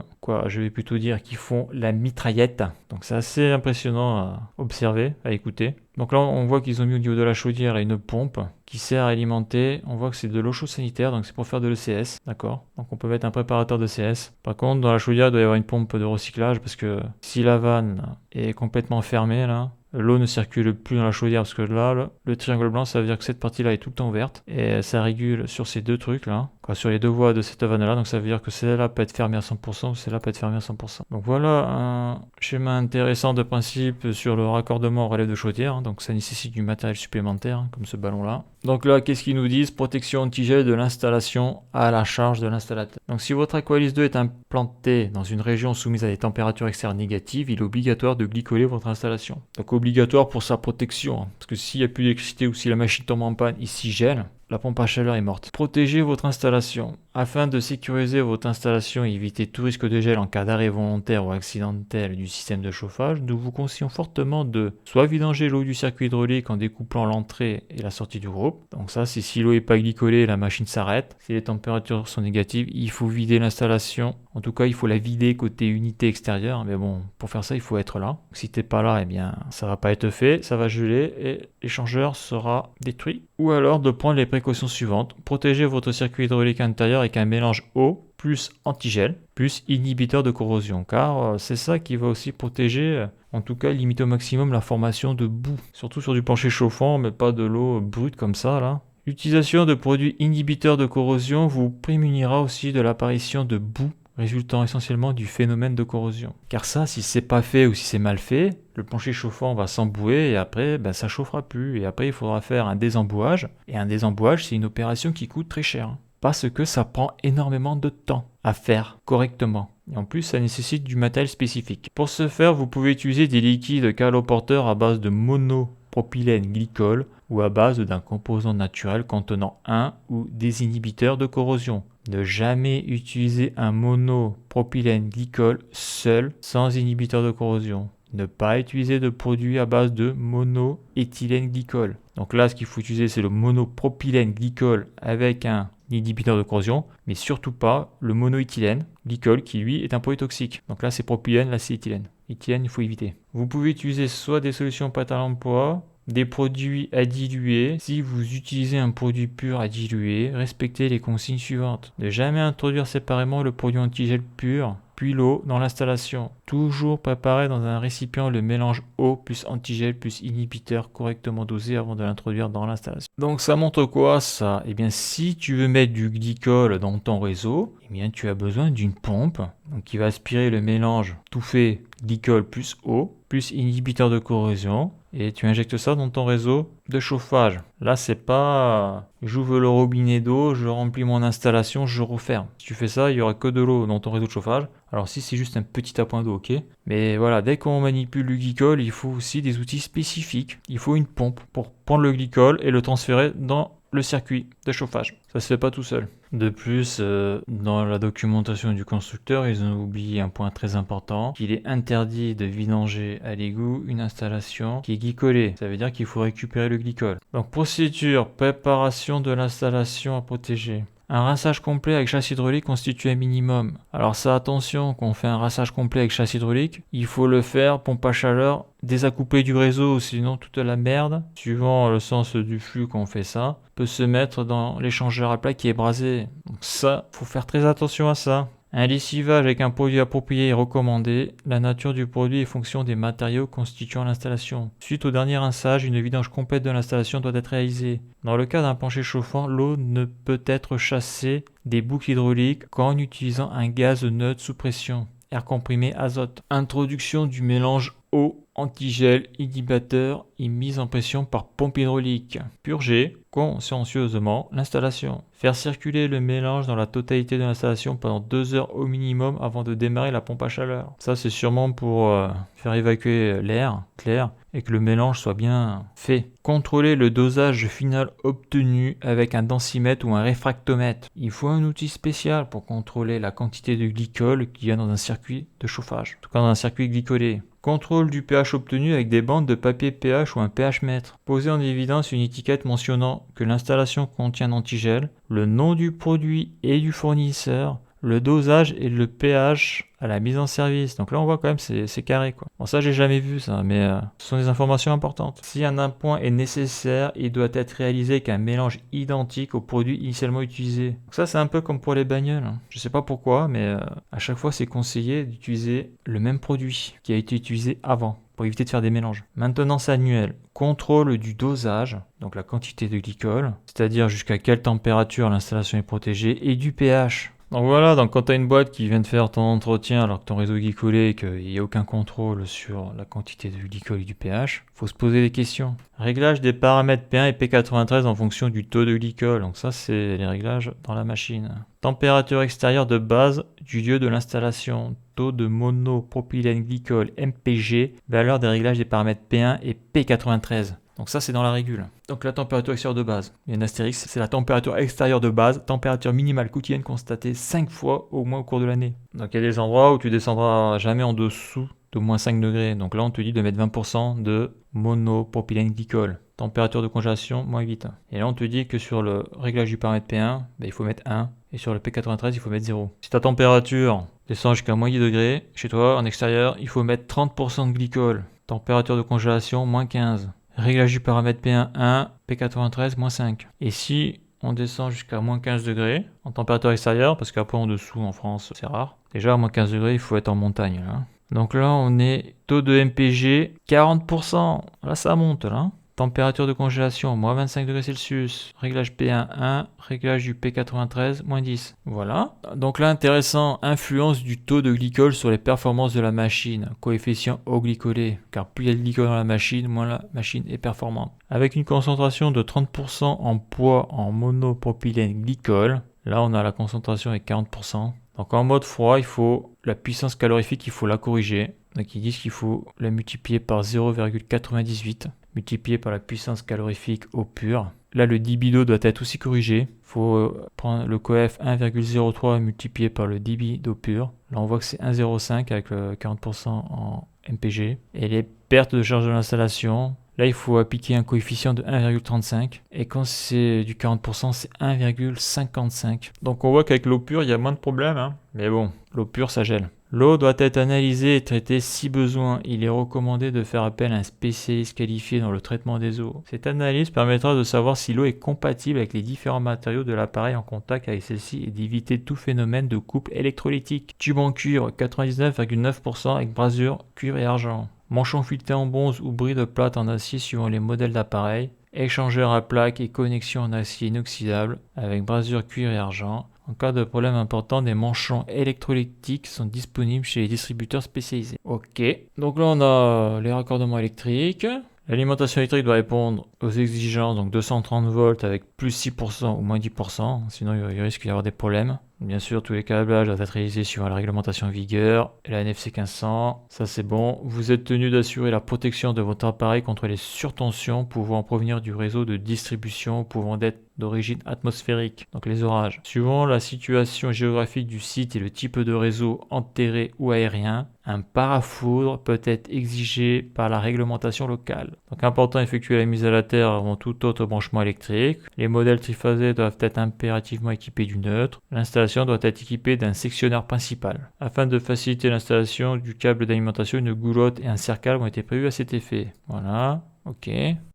S1: je vais plutôt dire qui font la mitraillette, donc c'est assez impressionnant à observer, à écouter. Donc là, on voit qu'ils ont mis au niveau de la chaudière une pompe qui sert à alimenter. On voit que c'est de l'eau chaude sanitaire, donc c'est pour faire de l'ECS, d'accord? Donc on peut mettre un préparateur de CS. Par contre, dans la chaudière, il doit y avoir une pompe de recyclage parce que si la vanne est complètement fermée, là, l'eau ne circule plus dans la chaudière parce que là, le triangle blanc, ça veut dire que cette partie-là est tout le temps ouverte et ça régule sur ces deux trucs-là, sur les deux voies de cette vanne-là. Donc ça veut dire que celle-là peut être fermée à 100% ou celle-là peut être fermée à 100%. Donc voilà un schéma intéressant de principe sur le raccordement au relève de chaudière. Hein. Donc ça nécessite du matériel supplémentaire, hein, comme ce ballon-là. Donc là, qu'est-ce qu'ils nous disent? Protection antigel de l'installation à la charge de l'installateur. Donc si votre Aqualis 2 est implanté dans une région soumise à des températures externes négatives, il est obligatoire de glycoler votre installation. Donc obligatoire pour sa protection, hein, parce que s'il n'y a plus d'électricité ou si la machine tombe en panne, ici gèle, la pompe à chaleur est morte. Protégez votre installation. Afin de sécuriser votre installation et éviter tout risque de gel en cas d'arrêt volontaire ou accidentel du système de chauffage, nous vous conseillons fortement de soit vidanger l'eau du circuit hydraulique en découplant l'entrée et la sortie du groupe. Donc ça, c'est si l'eau n'est pas glycolée, la machine s'arrête. Si les températures sont négatives, il faut vider l'installation. En tout cas, il faut la vider côté unité extérieure. Mais bon, pour faire ça, il faut être là. Si t'es pas là, eh bien, ça va pas être fait. Ça va geler et l'échangeur sera détruit. Ou alors de prendre les précautions suivantes. Protégez votre circuit hydraulique intérieur avec un mélange eau plus antigel plus inhibiteur de corrosion. Car c'est ça qui va aussi protéger, en tout cas limiter au maximum la formation de boue. Surtout sur du plancher chauffant, mais pas de l'eau brute comme ça là. L'utilisation de produits inhibiteurs de corrosion vous prémunira aussi de l'apparition de boue résultant essentiellement du phénomène de corrosion. Car ça, si c'est pas fait ou si c'est mal fait, le plancher chauffant va s'embouer et après, ça chauffera plus. Et après, il faudra faire un désembouage. Et un désembouage, c'est une opération qui coûte très cher. Parce que ça prend énormément de temps à faire correctement. Et en plus, ça nécessite du matériel spécifique. Pour ce faire, vous pouvez utiliser des liquides caloporteurs à base de monopropylène glycol ou à base d'un composant naturel contenant un ou des inhibiteurs de corrosion. Ne jamais utiliser un monopropylène glycol seul sans inhibiteur de corrosion. Ne pas utiliser de produits à base de monoéthylène glycol. Donc là, ce qu'il faut utiliser, c'est le monopropylène glycol avec un inhibiteur de corrosion, mais surtout pas le monoéthylène glycol qui lui est un produit toxique. Donc là, c'est propylène, là c'est éthylène. Éthylène, il faut éviter. Vous pouvez utiliser soit des solutions prêtes à l'emploi, des produits à diluer. Si vous utilisez un produit pur à diluer, respectez les consignes suivantes. Ne jamais introduire séparément le produit antigel pur, puis l'eau dans l'installation. Toujours préparer dans un récipient le mélange eau plus antigel plus inhibiteur correctement dosé avant de l'introduire dans l'installation. Donc ça montre quoi ça? Eh bien si tu veux mettre du glycol dans ton réseau, eh bien tu as besoin d'une pompe donc, qui va aspirer le mélange tout fait glycol plus eau plus inhibiteur de corrosion et tu injectes ça dans ton réseau de chauffage. Là, c'est pas j'ouvre le robinet d'eau, je remplis mon installation, je referme. Si tu fais ça, il y aura que de l'eau dans ton réseau de chauffage. Alors si c'est juste un petit appoint d'eau, ok. Mais voilà, dès qu'on manipule le glycol, il faut aussi des outils spécifiques. Il faut une pompe pour prendre le glycol et le transférer dans le circuit de chauffage. Ça se fait pas tout seul. De plus, dans la documentation du constructeur, ils ont oublié un point très important, qu'il est interdit de vidanger à l'égout une installation qui est glycolée. Ça veut dire qu'il faut récupérer le glycol. Donc procédure, préparation de l'installation à protéger. Un rinçage complet avec chasse hydraulique constitue un minimum. Alors ça, attention, quand on fait un rinçage complet avec chasse hydraulique, il faut le faire pompe à chaleur désaccouplé du réseau, sinon toute la merde, suivant le sens du flux qu'on fait ça, peut se mettre dans l'échangeur à plat qui est brasé. Donc ça, faut faire très attention à ça. Un lessivage avec un produit approprié est recommandé. La nature du produit est fonction des matériaux constituant l'installation. Suite au dernier rinçage, une vidange complète de l'installation doit être réalisée. Dans le cas d'un plancher chauffant, l'eau ne peut être chassée des boucles hydrauliques qu'en utilisant un gaz neutre sous pression, air comprimé azote. Introduction du mélange eau antigel, inhibiteur et mise en pression par pompe hydraulique. Purger consciencieusement l'installation. Faire circuler le mélange dans la totalité de l'installation pendant 2 heures au minimum avant de démarrer la pompe à chaleur. Ça, c'est sûrement pour faire évacuer l'air clair et que le mélange soit bien fait. Contrôler le dosage final obtenu avec un densimètre ou un réfractomètre. Il faut un outil spécial pour contrôler la quantité de glycol qu'il y a dans un circuit de chauffage, en tout cas dans un circuit glycolé. Contrôle du pH obtenu avec des bandes de papier pH ou un pH mètre. Poser en évidence une étiquette mentionnant que l'installation contient un antigel, le nom du produit et du fournisseur, le dosage et le pH à la mise en service. Donc là, on voit quand même c'est carré, quoi. Bon, ça, j'ai jamais vu ça, mais ce sont des informations importantes. Si un point est nécessaire, il doit être réalisé avec un mélange identique au produit initialement utilisé. Donc ça, c'est un peu comme pour les bagnoles, hein. Je sais pas pourquoi, mais à chaque fois, c'est conseillé d'utiliser le même produit qui a été utilisé avant, pour éviter de faire des mélanges. Maintenance annuelle. Contrôle du dosage, donc la quantité de glycol, c'est-à-dire jusqu'à quelle température l'installation est protégée, et du pH. Donc voilà, donc quand tu as une boîte qui vient de faire ton entretien alors que ton réseau est glycolé et qu'il n'y a aucun contrôle sur la quantité de glycol et du pH, il faut se poser des questions. Réglage des paramètres P1 et P93 en fonction du taux de glycol. Donc ça, c'est les réglages dans la machine. Température extérieure de base du lieu de l'installation. Taux de monopropylène glycol MPG. Valeur des réglages des paramètres P1 et P93. Donc ça, c'est dans la régule. Donc la température extérieure de base. Il y a un astérix, c'est la température extérieure de base, température minimale quotidienne constatée 5 fois au moins au cours de l'année. Donc il y a des endroits où tu descendras jamais en dessous de moins 5 degrés. Donc là, on te dit de mettre 20% de monopropylène glycol. Température de congélation, moins 8. Et là, on te dit que sur le réglage du paramètre P1, il faut mettre 1. Et sur le P93, il faut mettre 0. Si ta température descend jusqu'à moins 10 degrés, chez toi, en extérieur, il faut mettre 30% de glycol. Température de congélation, moins 15. Réglage du paramètre P1, 1, P93, moins 5. Et si on descend jusqu'à moins 15 degrés en température extérieure, parce qu'après en dessous en France c'est rare, déjà à moins 15 degrés il faut être en montagne là. Donc là on est taux de MPG 40%, là ça monte là. Température de congélation, moins 25 degrés Celsius. Réglage P1, 1. Réglage du P93, moins 10. Voilà. Donc là, intéressant, influence du taux de glycol sur les performances de la machine. Coefficient eau glycolé. Car plus il y a de glycol dans la machine, moins la machine est performante. Avec une concentration de 30% en poids en monopropylène glycol. Là, on a la concentration avec 40%. Donc en mode froid, il faut la puissance calorifique, il faut la corriger. Donc ils disent qu'il faut la multiplier par 0,98. Multiplié par la puissance calorifique au pur. Là, le débit d'eau doit être aussi corrigé. Il faut prendre le coef 1,03 multiplié par le débit d'eau pur. Là, on voit que c'est 1,05 avec le 40% en MPG. Et les pertes de charge de l'installation, là, il faut appliquer un coefficient de 1,35. Et quand c'est du 40%, c'est 1,55. Donc, on voit qu'avec l'eau pure, il y a moins de problèmes, hein. Mais bon, l'eau pure, ça gèle. L'eau doit être analysée et traitée si besoin. Il est recommandé de faire appel à un spécialiste qualifié dans le traitement des eaux. Cette analyse permettra de savoir si l'eau est compatible avec les différents matériaux de l'appareil en contact avec celle-ci et d'éviter tout phénomène de couple électrolytique. Tube en cuivre 99,9% avec brasure cuivre et argent. Manchon fileté en bronze ou bride plate en acier suivant les modèles d'appareil. Échangeur à plaques et connexion en acier inoxydable avec brasure cuivre et argent. En cas de problème important, des manchons électrolytiques sont disponibles chez les distributeurs spécialisés. Ok, donc là on a les raccordements électriques. L'alimentation électrique doit répondre aux exigences, donc 230 volts avec plus 6% ou moins 10%, sinon il risque d'y avoir des problèmes. Bien sûr, tous les câblages doivent être réalisés suivant la réglementation en vigueur et la NFC 1500, ça c'est bon. Vous êtes tenu d'assurer la protection de votre appareil contre les surtensions pouvant provenir du réseau de distribution pouvant être d'origine atmosphérique, donc les orages. Suivant la situation géographique du site et le type de réseau enterré ou aérien, un parafoudre peut être exigé par la réglementation locale. Donc important d'effectuer la mise à la terre avant tout autre branchement électrique. Les modèles triphasés doivent être impérativement équipés du neutre. L'installation doit être équipée d'un sectionneur principal. Afin de faciliter l'installation du câble d'alimentation, une goulotte et un cercle ont été prévus à cet effet. Voilà, ok.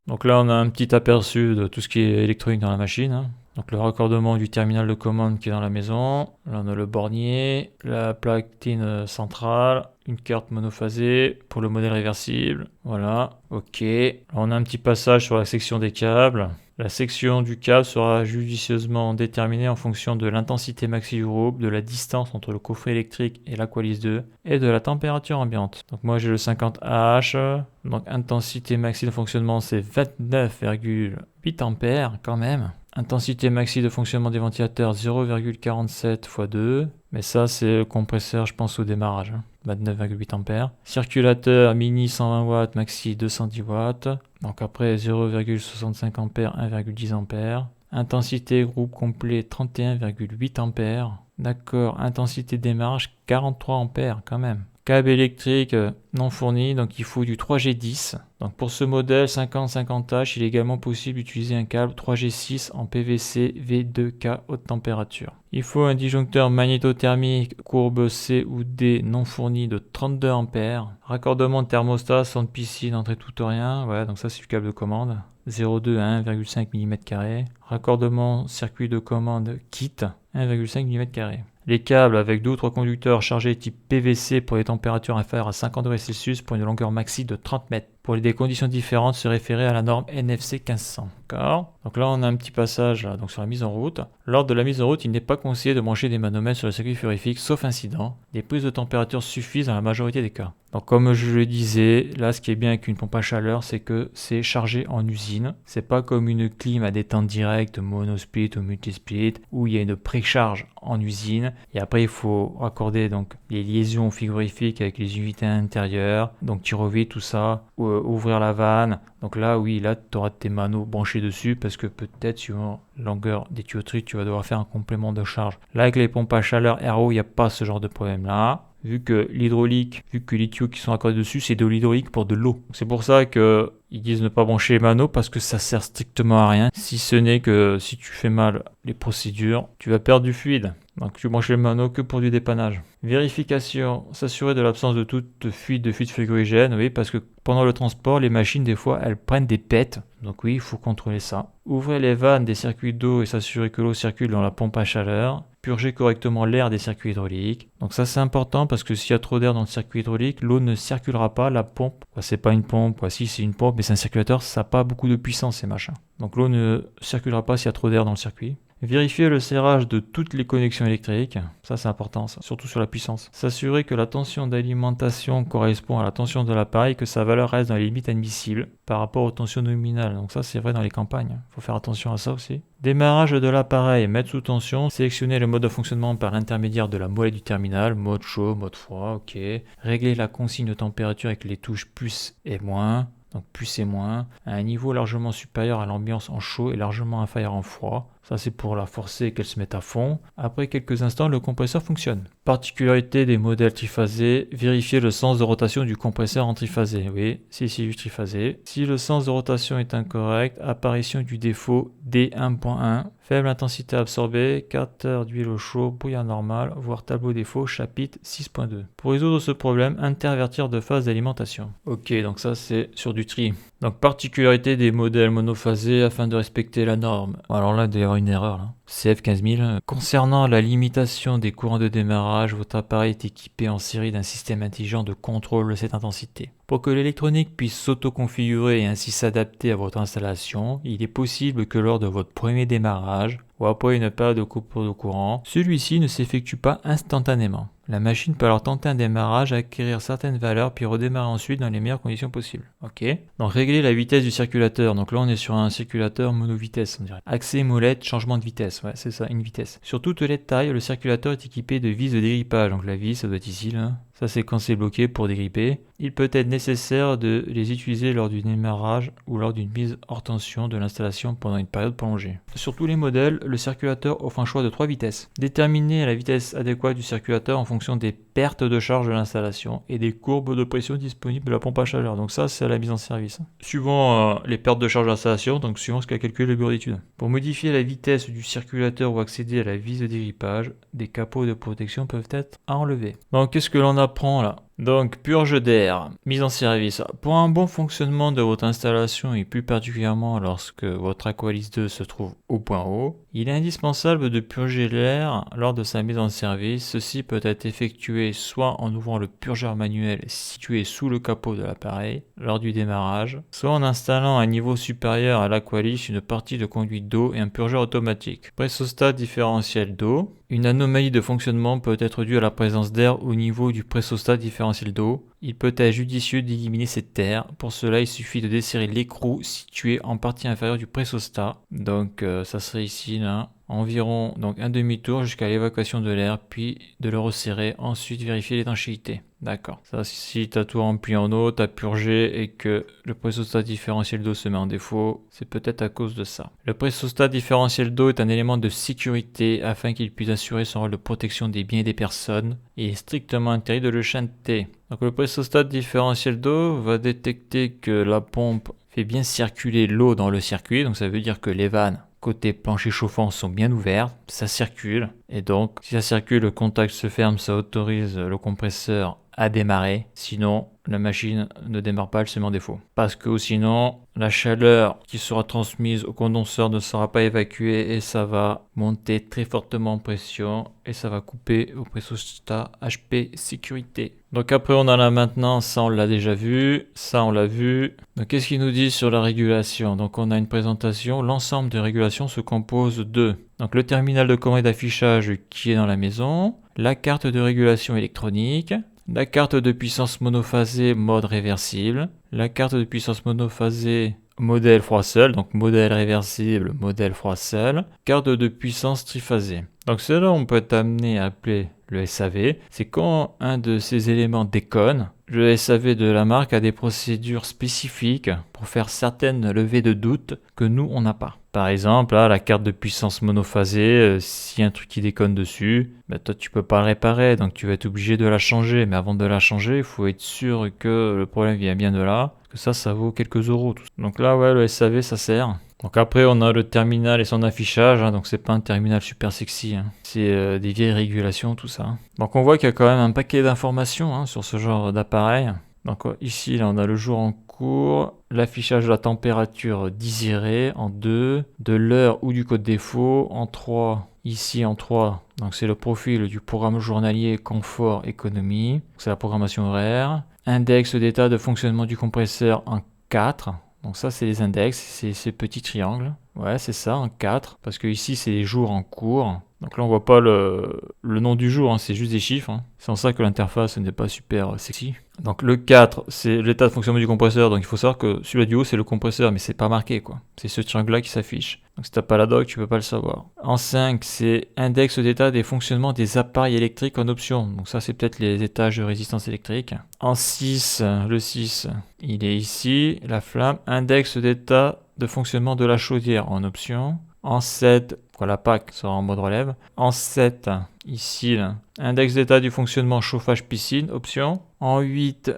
S1: Donc là on a un petit aperçu de tout ce qui est électronique dans la machine, hein. Donc le raccordement du terminal de commande qui est dans la maison. Là on a le bornier, la platine centrale une carte monophasée pour le modèle réversible. Voilà, ok. Alors, on a un petit passage sur la section des câbles. La section du câble sera judicieusement déterminée en fonction de l'intensité maxi du groupe, de la distance entre le coffret électrique et l'Aqualis 2 et de la température ambiante. Donc moi j'ai le 50H, donc intensité maxi de fonctionnement c'est 29,8 ampères quand même. Intensité maxi de fonctionnement des ventilateurs 0,47 x 2, mais ça c'est le compresseur je pense au démarrage. 29,8 ampères. Circulateur mini 120 watts, maxi 210 watts. Donc après 0,65 ampères, 1,10 ampères. Intensité groupe complet 31,8 ampères. D'accord, intensité démarrage 43 ampères quand même. Câble électrique non fourni, donc il faut du 3G10. Donc pour ce modèle 50-50H, il est également possible d'utiliser un câble 3G6 en PVC V2K haute température. Il faut un disjoncteur magnétothermique courbe C ou D non fourni de 32 ampères. Raccordement thermostat, centre piscine, entrée tout ou rien. Ouais, donc ça c'est du câble de commande. 0,2 à 1,5 mm². Raccordement circuit de commande kit, 1,5 mm². Les câbles avec d'autres conducteurs chargés type PVC pour les températures inférieures à 50 degrés Celsius pour une longueur maxi de 30 mètres. Pour des conditions différentes, se référer à la norme NFC 1500. D'accord. Donc là, on a un petit passage là, donc sur la mise en route. Lors de la mise en route, il n'est pas conseillé de brancher des manomètres sur le circuit frigorifique, sauf incident. Des prises de température suffisent dans la majorité des cas. Donc comme je le disais, là, ce qui est bien avec une pompe à chaleur, c'est que c'est chargé en usine. C'est pas comme une clim à détente directe, monosplit ou multisplit, où il y a une précharge en usine. Et après, il faut raccorder donc les liaisons frigorifiques avec les unités intérieures, donc tirer tout ça, ouvrir la vanne. Donc là, oui, là, tu auras tes manos branchés dessus parce que peut-être, suivant la longueur des tuyauteries, tu vas devoir faire un complément de charge. Là, avec les pompes à chaleur RO, il n'y a pas ce genre de problème-là. Vu que l'hydraulique, vu que les tuyaux qui sont accordés dessus, c'est de l'hydraulique pour de l'eau. C'est pour ça que ils disent ne pas brancher les manos parce que ça sert strictement à rien. Si ce n'est que si tu fais mal les procédures, tu vas perdre du fluide. Donc tu branches les manos que pour du dépannage. Vérification, s'assurer de l'absence de toute fuite de fluide frigorigène. Oui, parce que pendant le transport, les machines, des fois, elles prennent des pètes. Donc oui, il faut contrôler ça. Ouvrez les vannes des circuits d'eau et s'assurer que l'eau circule dans la pompe à chaleur. Purger correctement l'air des circuits hydrauliques. Donc ça c'est important parce que s'il y a trop d'air dans le circuit hydraulique, l'eau ne circulera pas, la pompe, c'est pas une pompe, si c'est une pompe mais c'est un circulateur, ça n'a pas beaucoup de puissance ces machins. Donc l'eau ne circulera pas s'il y a trop d'air dans le circuit. Vérifier le serrage de toutes les connexions électriques, ça c'est important, ça, surtout sur la puissance. S'assurer que la tension d'alimentation correspond à la tension de l'appareil, que sa valeur reste dans les limites admissibles par rapport aux tensions nominales. Donc ça c'est vrai dans les campagnes, il faut faire attention à ça aussi. Démarrage de l'appareil, mettre sous tension, sélectionner le mode de fonctionnement par l'intermédiaire de la molette du terminal, mode chaud, mode froid, ok. Régler la consigne de température avec les touches plus et moins. Donc plus et moins, à un niveau largement supérieur à l'ambiance en chaud et largement inférieur en froid. Ça c'est pour la forcer qu'elle se mette à fond. Après quelques instants, le compresseur fonctionne. Particularité des modèles triphasés, vérifier le sens de rotation du compresseur en triphasé. Oui, c'est ici du triphasé. Si le sens de rotation est incorrect, apparition du défaut D1.1. Faible intensité absorbée, 4 heures d'huile au chaud, brouillard normal, voire tableau défaut, chapitre 6.2. Pour résoudre ce problème, intervertir de phase d'alimentation. Ok, donc ça c'est sur du tri. Donc particularité des modèles monophasés afin de respecter la norme. Alors là, il doit y avoir une erreur là. CF15000. Concernant la limitation des courants de démarrage, votre appareil est équipé en série d'un système intelligent de contrôle de cette intensité. Pour que l'électronique puisse s'auto-configurer et ainsi s'adapter à votre installation, il est possible que lors de votre premier démarrage, ou après une période de coupure de courant, celui-ci ne s'effectue pas instantanément. La machine peut alors tenter un démarrage, acquérir certaines valeurs, puis redémarrer ensuite dans les meilleures conditions possibles. Ok. Donc régler la vitesse du circulateur. Donc là on est sur un circulateur monovitesse, on dirait. Accès molette, changement de vitesse. Ouais, c'est ça, une vitesse. Sur toutes les tailles, le circulateur est équipé de vis de dégrippage. Donc la vis, ça doit être ici là. Ça c'est quand c'est bloqué pour dégripper. Il peut être nécessaire de les utiliser lors du démarrage ou lors d'une mise hors tension de l'installation pendant une période prolongée. Sur tous les modèles, le circulateur offre un choix de 3 vitesses. Déterminer la vitesse adéquate du circulateur en fonction des pertes de charge de l'installation et des courbes de pression disponibles de la pompe à chaleur. Donc ça c'est à la mise en service. Suivant les pertes de charge d'installation, donc suivant ce qu'a calculé le bureau d'études. Pour modifier la vitesse du circulateur ou accéder à la vis de dégrippage, des capots de protection peuvent être enlevés. Donc qu'est-ce que l'on apprend là? Donc, purge d'air, mise en service. Pour un bon fonctionnement de votre installation et plus particulièrement lorsque votre Aqualis 2 se trouve au point haut, il est indispensable de purger l'air lors de sa mise en service. Ceci peut être effectué soit en ouvrant le purgeur manuel situé sous le capot de l'appareil lors du démarrage, soit en installant à un niveau supérieur à l'Aqualis une partie de conduite d'eau et un purgeur automatique. Pressostat différentiel d'eau. Une anomalie de fonctionnement peut être due à la présence d'air au niveau du pressostat différentiel d'eau. Il peut être judicieux d'éliminer cet air. Pour cela, il suffit de desserrer l'écrou situé en partie inférieure du pressostat. Donc ça serait ici, là. Environ donc un demi-tour jusqu'à l'évacuation de l'air, puis de le resserrer, ensuite vérifier l'étanchéité. D'accord. Ça, si tu as tout rempli en eau, tu as purgé et que le pressostat différentiel d'eau se met en défaut, c'est peut-être à cause de ça. Le pressostat différentiel d'eau est un élément de sécurité afin qu'il puisse assurer son rôle de protection des biens et des personnes. Il est strictement interdit de le chanter. Donc le pressostat différentiel d'eau va détecter que la pompe fait bien circuler l'eau dans le circuit, donc ça veut dire que les vannes côté plancher chauffant sont bien ouvertes, ça circule, et donc si ça circule, le contact se ferme, ça autorise le compresseur à démarrer, sinon la machine ne démarre pas, elle se met en défaut. Parce que sinon, la chaleur qui sera transmise au condenseur ne sera pas évacuée et ça va monter très fortement en pression et ça va couper au pressostat HP sécurité. Donc après on a la maintenance, ça on l'a déjà vu, ça on l'a vu. Donc qu'est-ce qu'il nous dit sur la régulation? Donc on a une présentation, l'ensemble des régulations se compose de donc le terminal de commande et d'affichage qui est dans la maison, la carte de régulation électronique, la carte de puissance monophasée mode réversible, la carte de puissance monophasée modèle froid seul, donc modèle réversible, modèle froid seul, carte de puissance triphasée. Donc cela on peut être amené à appeler le SAV, c'est quand un de ces éléments déconne. Le SAV de la marque a des procédures spécifiques pour faire certaines levées de doute que nous on n'a pas. Par exemple, là, la carte de puissance monophasée, si y a un truc qui déconne dessus, bah, toi tu peux pas le réparer, donc tu vas être obligé de la changer. Mais avant de la changer, il faut être sûr que le problème vient bien de là, que ça vaut quelques euros. Donc là, ouais, le SAV ça sert. Donc après, on a le terminal et son affichage, hein, donc c'est pas un terminal super sexy, hein. C'est des vieilles régulations, tout ça. Donc on voit qu'il y a quand même un paquet d'informations hein, sur ce genre d'appareil. Donc ici, là, on a le jour en cours, l'affichage de la température désirée en 2, de l'heure ou du code défaut en 3. Ici en 3, donc c'est le profil du programme journalier confort économie, c'est la programmation horaire. Index d'état de fonctionnement du compresseur en 4. Donc ça, c'est les index, c'est ces petits triangles. Ouais, c'est ça, en 4. Parce que ici, c'est les jours en cours. Donc là, on voit pas le nom du jour, hein, c'est juste des chiffres. Hein. C'est en ça que l'interface n'est pas super sexy. Donc le 4, c'est l'état de fonctionnement du compresseur. Donc il faut savoir que celui-là du haut, c'est le compresseur, mais c'est pas marqué, quoi. C'est ce triangle-là qui s'affiche. Donc si t'as pas la doc, tu peux pas le savoir. En 5, c'est index d'état des fonctionnements des appareils électriques en option. Donc ça, c'est peut-être les étages de résistance électrique. En 6, le 6, il est ici, la flamme. Index d'état de fonctionnement de la chaudière en option. En 7, la PAC sera en mode relève. En 7, ici, là, index d'état du fonctionnement chauffage piscine, option. En 8,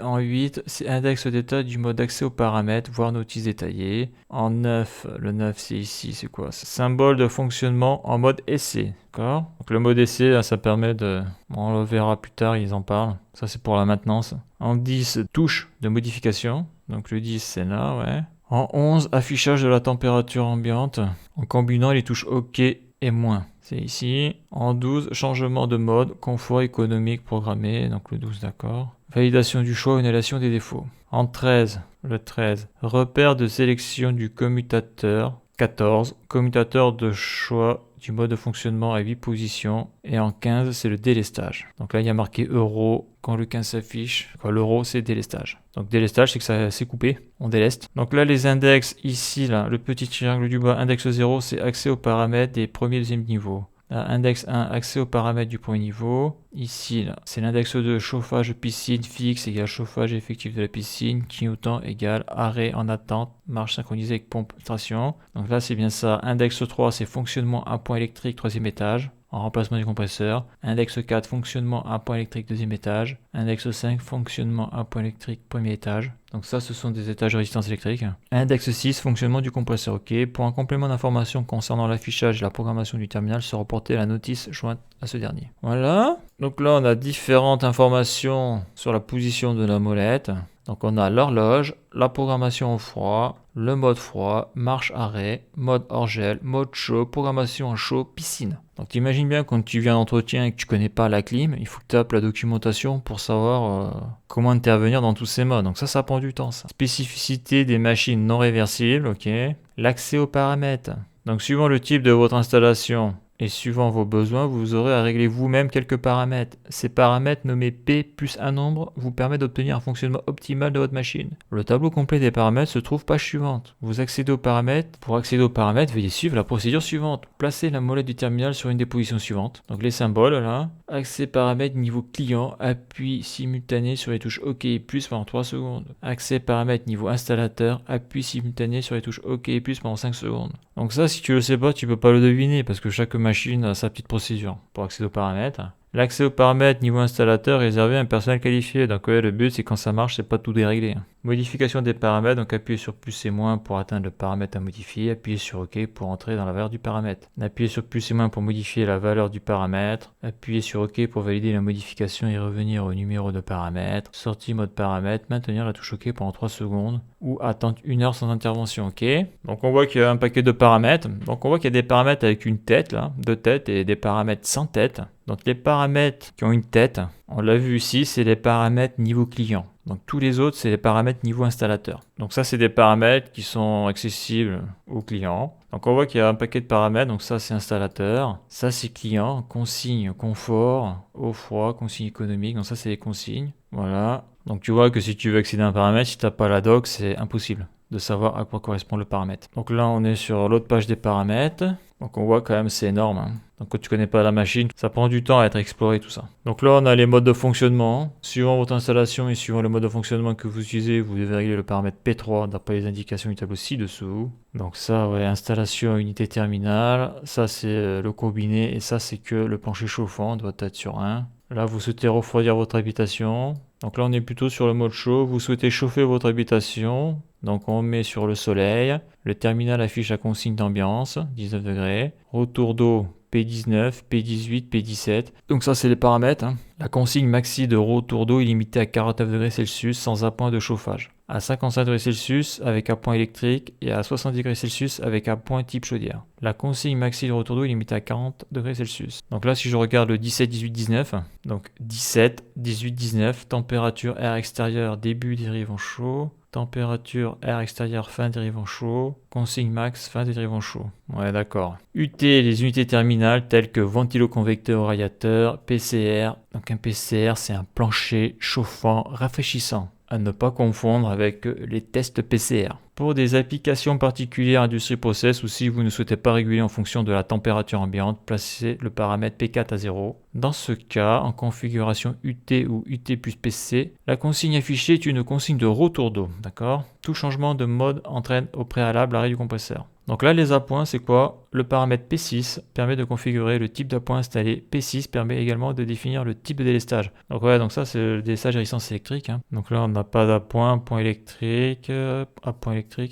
S1: c'est index d'état du mode accès aux paramètres, voire notice détaillée. En 9, le 9 c'est ici, c'est quoi? Symbole de fonctionnement en mode essai. D'accord? Donc le mode essai, là, ça permet de... On le verra plus tard, ils en parlent. Ça c'est pour la maintenance. En 10, touche de modification. Donc le 10 c'est là, ouais. En 11, affichage de la température ambiante en combinant les touches OK et moins. C'est ici. En 12, changement de mode, confort économique programmé, donc le 12 d'accord. Validation du choix ou annulation des défauts. En 13, le 13, repère de sélection du commutateur. 14, commutateur de choix du mode de fonctionnement à 8 positions. Et en 15, c'est le délestage. Donc là, il y a marqué euro. Quand le 15 s'affiche, l'euro, c'est délestage. Donc délestage, c'est que ça s'est coupé. On déleste. Donc là, les index, ici, là, le petit triangle du bas, index 0, c'est accès aux paramètres des premiers et deuxième niveaux. Là, index 1, accès aux paramètres du premier niveau. Ici, là, c'est l'index 2, chauffage piscine fixe égale chauffage effectif de la piscine, clignotant égale arrêt en attente, marche synchronisée avec pompe filtration. Donc là, c'est bien ça. Index 3, c'est fonctionnement à point électrique, troisième étage, en remplacement du compresseur. Index 4, fonctionnement à point électrique, deuxième étage. Index 5, fonctionnement à point électrique, premier étage. Donc ça, ce sont des étages de résistance électrique. Index 6, fonctionnement du compresseur. OK. Pour un complément d'information concernant l'affichage et la programmation du terminal, se reporter la notice jointe à ce dernier. Voilà. Donc là, on a différentes informations sur la position de la molette. Donc on a l'horloge, la programmation au froid, le mode froid, marche arrêt, mode hors gel, mode chaud, programmation en chaud, piscine. Donc tu imagines bien quand tu viens d'entretien et que tu connais pas la clim, il faut que tu tapes la documentation pour savoir comment intervenir dans tous ces modes. Donc ça prend du temps ça. Spécificité des machines non réversibles, ok. L'accès aux paramètres. Donc suivant le type de votre installation, et suivant vos besoins, vous aurez à régler vous-même quelques paramètres. Ces paramètres nommés P plus un nombre vous permettent d'obtenir un fonctionnement optimal de votre machine. Le tableau complet des paramètres se trouve page suivante. Vous accédez aux paramètres. Pour accéder aux paramètres, veuillez suivre la procédure suivante. Placez la molette du terminal sur une des positions suivantes. Donc les symboles là. Accès paramètres niveau client. Appui simultané sur les touches OK et plus pendant 3 secondes. Accès paramètres niveau installateur. Appui simultané sur les touches OK et plus pendant 5 secondes. Donc ça, si tu le sais pas, tu peux pas le deviner parce que chaque machine a sa petite procédure pour accéder aux paramètres. L'accès aux paramètres niveau installateur est réservé à un personnel qualifié. Donc ouais, le but c'est quand ça marche, c'est pas tout dérégler. Modification des paramètres, donc appuyez sur plus et moins pour atteindre le paramètre à modifier, appuyez sur OK pour entrer dans la valeur du paramètre. Appuyez sur plus et moins pour modifier la valeur du paramètre, appuyez sur OK pour valider la modification et revenir au numéro de paramètre, sortie mode paramètre, maintenir la touche OK pendant 3 secondes ou attendre 1 heure sans intervention, OK. Donc on voit qu'il y a un paquet de paramètres, donc on voit qu'il y a des paramètres avec une tête là, 2 têtes et des paramètres sans tête. Donc les paramètres qui ont une tête, on l'a vu ici, c'est les paramètres niveau client. Donc tous les autres, c'est les paramètres niveau installateur. Donc ça, c'est des paramètres qui sont accessibles au client. Donc on voit qu'il y a un paquet de paramètres. Donc ça, c'est installateur. Ça, c'est client. Consigne, confort, eau froid, consigne économique. Donc ça, c'est les consignes. Voilà. Donc tu vois que si tu veux accéder à un paramètre, si tu n'as pas la doc, c'est impossible de savoir à quoi correspond le paramètre. Donc là, on est sur l'autre page des paramètres. Donc on voit quand même c'est énorme. Hein. Donc quand tu connais pas la machine, ça prend du temps à être exploré tout ça. Donc là on a les modes de fonctionnement. Suivant votre installation et suivant le mode de fonctionnement que vous utilisez, vous devez régler le paramètre P3 d'après les indications du tableau ci-dessous. Donc ça, ouais, installation unité terminale. Ça c'est le combiné et ça c'est que le plancher chauffant doit être sur 1. Là vous souhaitez refroidir votre habitation. Donc là on est plutôt sur le mode chaud. Vous souhaitez chauffer votre habitation. Donc on met sur le soleil. Le terminal affiche la consigne d'ambiance, 19 degrés. Retour d'eau, P19, P18, P17. Donc ça c'est les paramètres. Hein. La consigne maxi de retour d'eau est limitée à 49 degrés Celsius sans appoint de chauffage. À 55 degrés Celsius avec appoint électrique et à 60 degrés Celsius avec appoint type chaudière. La consigne maxi de retour d'eau est limitée à 40 degrés Celsius. Donc là si je regarde le 17, 18, 19, donc 17, 18, 19, température air extérieur début dérivant chaud. Température air extérieur fin dérivant chaud. Consigne max fin dérivant chaud. Ouais d'accord. UT, les unités terminales telles que ventilo-convecteur radiateur, PCR. Donc un PCR c'est un plancher chauffant rafraîchissant. À ne pas confondre avec les tests PCR. Pour des applications particulières industrie process ou si vous ne souhaitez pas réguler en fonction de la température ambiante, placez le paramètre P4 à 0. Dans ce cas, en configuration UT ou UT plus PC, la consigne affichée est une consigne de retour d'eau. D'accord ? Tout changement de mode entraîne au préalable l'arrêt du compresseur. Donc là, les appoints, c'est quoi? Le paramètre P6 permet de configurer le type d'appoint installé. P6 permet également de définir le type de délestage. Donc ouais, donc ça, c'est le délestage à résistance électrique. Hein. Donc là, on n'a pas d'appoint, point électrique,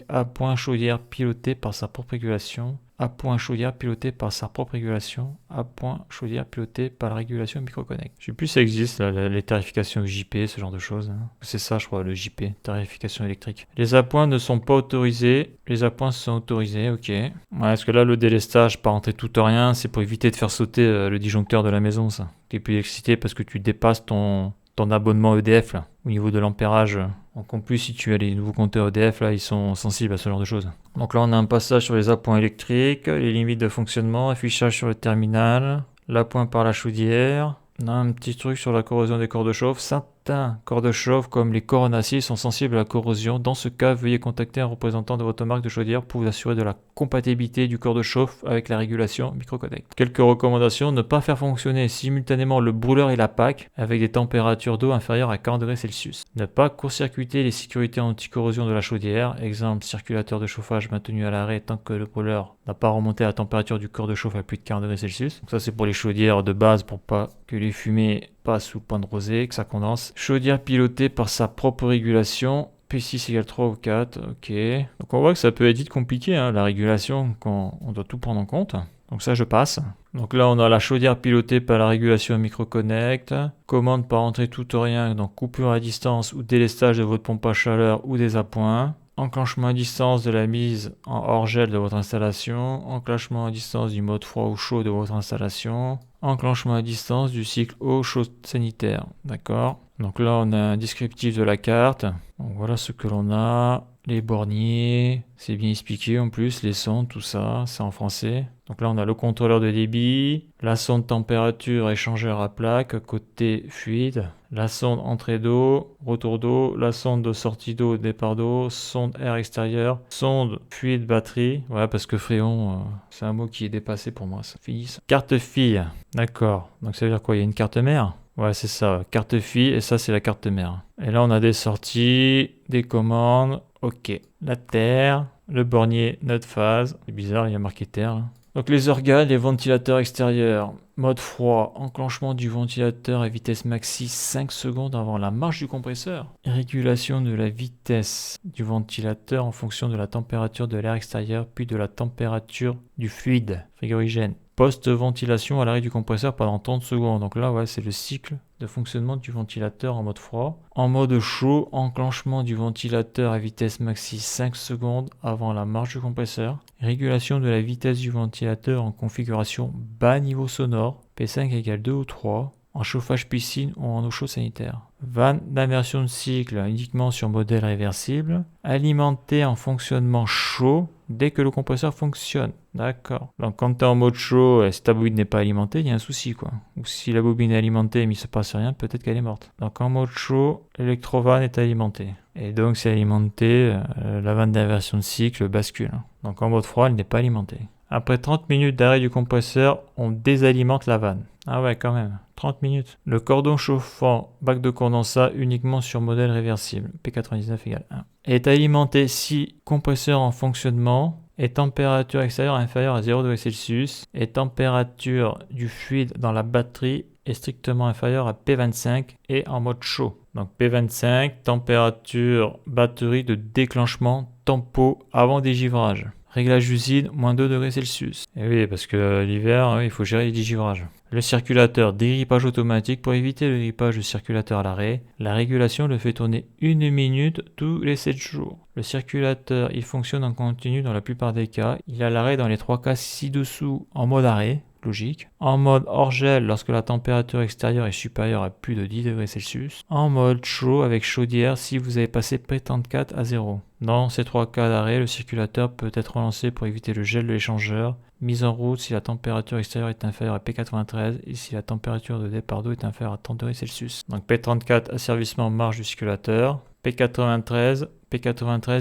S1: appoint chaudière piloté par sa propre régulation. Appoint chaudière piloté par sa propre régulation. Appoint chaudière piloté par la régulation microconnect. Je sais plus si ça existe, là, les tarifications JP, ce genre de choses. Hein. C'est ça, je crois, le JP, tarification électrique. Les appoints ne sont pas autorisés. Les appoints sont autorisés, ok. Ouais, parce que là, le délestage, pas rentrer tout ou rien, c'est pour éviter de faire sauter le disjoncteur de la maison, ça. Qui est plus d'excité parce que tu dépasses ton abonnement EDF, là, au niveau de l'ampérage. Donc en plus, si tu as les nouveaux compteurs EDF, là, ils sont sensibles à ce genre de choses. Donc là, on a un passage sur les appoints électriques, les limites de fonctionnement, affichage sur le terminal, l'appoint par la chaudière. On a un petit truc sur la corrosion des corps de chauffe. Certains corps de chauffe, comme les corps en acier, sont sensibles à la corrosion. Dans ce cas, veuillez contacter un représentant de votre marque de chaudière pour vous assurer de la compatibilité du corps de chauffe avec la régulation microconnect. Quelques recommandations: ne pas faire fonctionner simultanément le brûleur et la PAC avec des températures d'eau inférieures à 40 degrés Celsius. Ne pas court-circuiter les sécurités anti-corrosion de la chaudière. Exemple, circulateur de chauffage maintenu à l'arrêt tant que le brûleur n'a pas remonté à la température du corps de chauffe à plus de 40 degrés Celsius. Donc ça, c'est pour les chaudières de base pour pas que les fumées passent sous le point de rosée, que ça condense. Chaudière pilotée par sa propre régulation. P6 égale 3 ou 4, ok. Donc on voit que ça peut être vite compliqué, hein, la régulation, quand on doit tout prendre en compte. Donc ça, je passe. Donc là, on a la chaudière pilotée par la régulation microconnect. Commande par entrée tout ou rien, donc coupure à distance ou délestage de votre pompe à chaleur ou des appoints. Enclenchement à distance de la mise en hors-gel de votre installation. Enclenchement à distance du mode froid ou chaud de votre installation. Enclenchement à distance du cycle eau-chaud sanitaire. D'accord. Donc là, on a un descriptif de la carte. Donc voilà ce que l'on a. Les borniers, c'est bien expliqué en plus, les sondes, tout ça, c'est en français. Donc là, on a le contrôleur de débit, la sonde température échangeur à plaque, côté fluide, la sonde entrée d'eau, retour d'eau, la sonde de sortie d'eau, départ d'eau, sonde air extérieur, sonde fluide batterie. Ouais, parce que fréon, c'est un mot qui est dépassé pour moi, ça finit ça. Carte fille, d'accord. Donc ça veut dire quoi? Il y a une carte mère? Ouais, c'est ça, carte fille, et ça, c'est la carte mère. Et là, on a des sorties, des commandes. Ok, la terre, le bornier, notre phase. C'est bizarre, il y a marqué terre là. Donc les organes, les ventilateurs extérieurs. Mode froid, enclenchement du ventilateur à vitesse maxi 5 secondes avant la marche du compresseur. Régulation de la vitesse du ventilateur en fonction de la température de l'air extérieur puis de la température du fluide frigorigène. Post-ventilation à l'arrêt du compresseur pendant 30 secondes. Donc là, ouais, c'est le cycle de fonctionnement du ventilateur en mode froid. En mode chaud, enclenchement du ventilateur à vitesse maxi 5 secondes avant la marche du compresseur. Régulation de la vitesse du ventilateur en configuration bas niveau sonore, P5 égale 2 ou 3, en chauffage piscine ou en eau chaude sanitaire. Vanne d'inversion de cycle uniquement sur modèle réversible. Alimenté en fonctionnement chaud dès que le compresseur fonctionne. D'accord. Donc quand tu es en mode chaud, si ta bobine n'est pas alimentée, il y a un souci quoi. Ou si la bobine est alimentée mais il ne se passe rien, peut-être qu'elle est morte. Donc en mode chaud, l'électrovanne est alimentée. Et donc c'est alimenté, la vanne d'inversion de cycle bascule. Donc en mode froid, elle n'est pas alimentée. Après 30 minutes d'arrêt du compresseur, on désalimente la vanne. Ah ouais, quand même. 30 minutes. Le cordon chauffant bac de condensat uniquement sur modèle réversible, P99 égale 1, est alimenté si compresseur en fonctionnement et température extérieure inférieure à 0 degré Celsius et température du fluide dans la batterie est strictement inférieure à P25 et en mode chaud. Donc P25, température batterie de déclenchement tempo avant dégivrage. Réglage d'usine, moins 2 degrés Celsius. Et oui, parce que l'hiver, il faut gérer les dégivrages. Le circulateur, dégrippage automatique pour éviter le grippage du circulateur à l'arrêt. La régulation le fait tourner 1 minute tous les 7 jours. Le circulateur, il fonctionne en continu dans la plupart des cas. Il a l'arrêt dans les 3 cas ci-dessous en mode arrêt. Logique. En mode hors gel lorsque la température extérieure est supérieure à plus de 10 degrés Celsius. En mode chaud avec chaudière si vous avez passé P34 à 0. Dans ces 3 cas d'arrêt, le circulateur peut être relancé pour éviter le gel de l'échangeur. Mise en route si la température extérieure est inférieure à P93 et si la température de départ d'eau est inférieure à 30 degrés Celsius. Donc P34, asservissement marge du circulateur. P93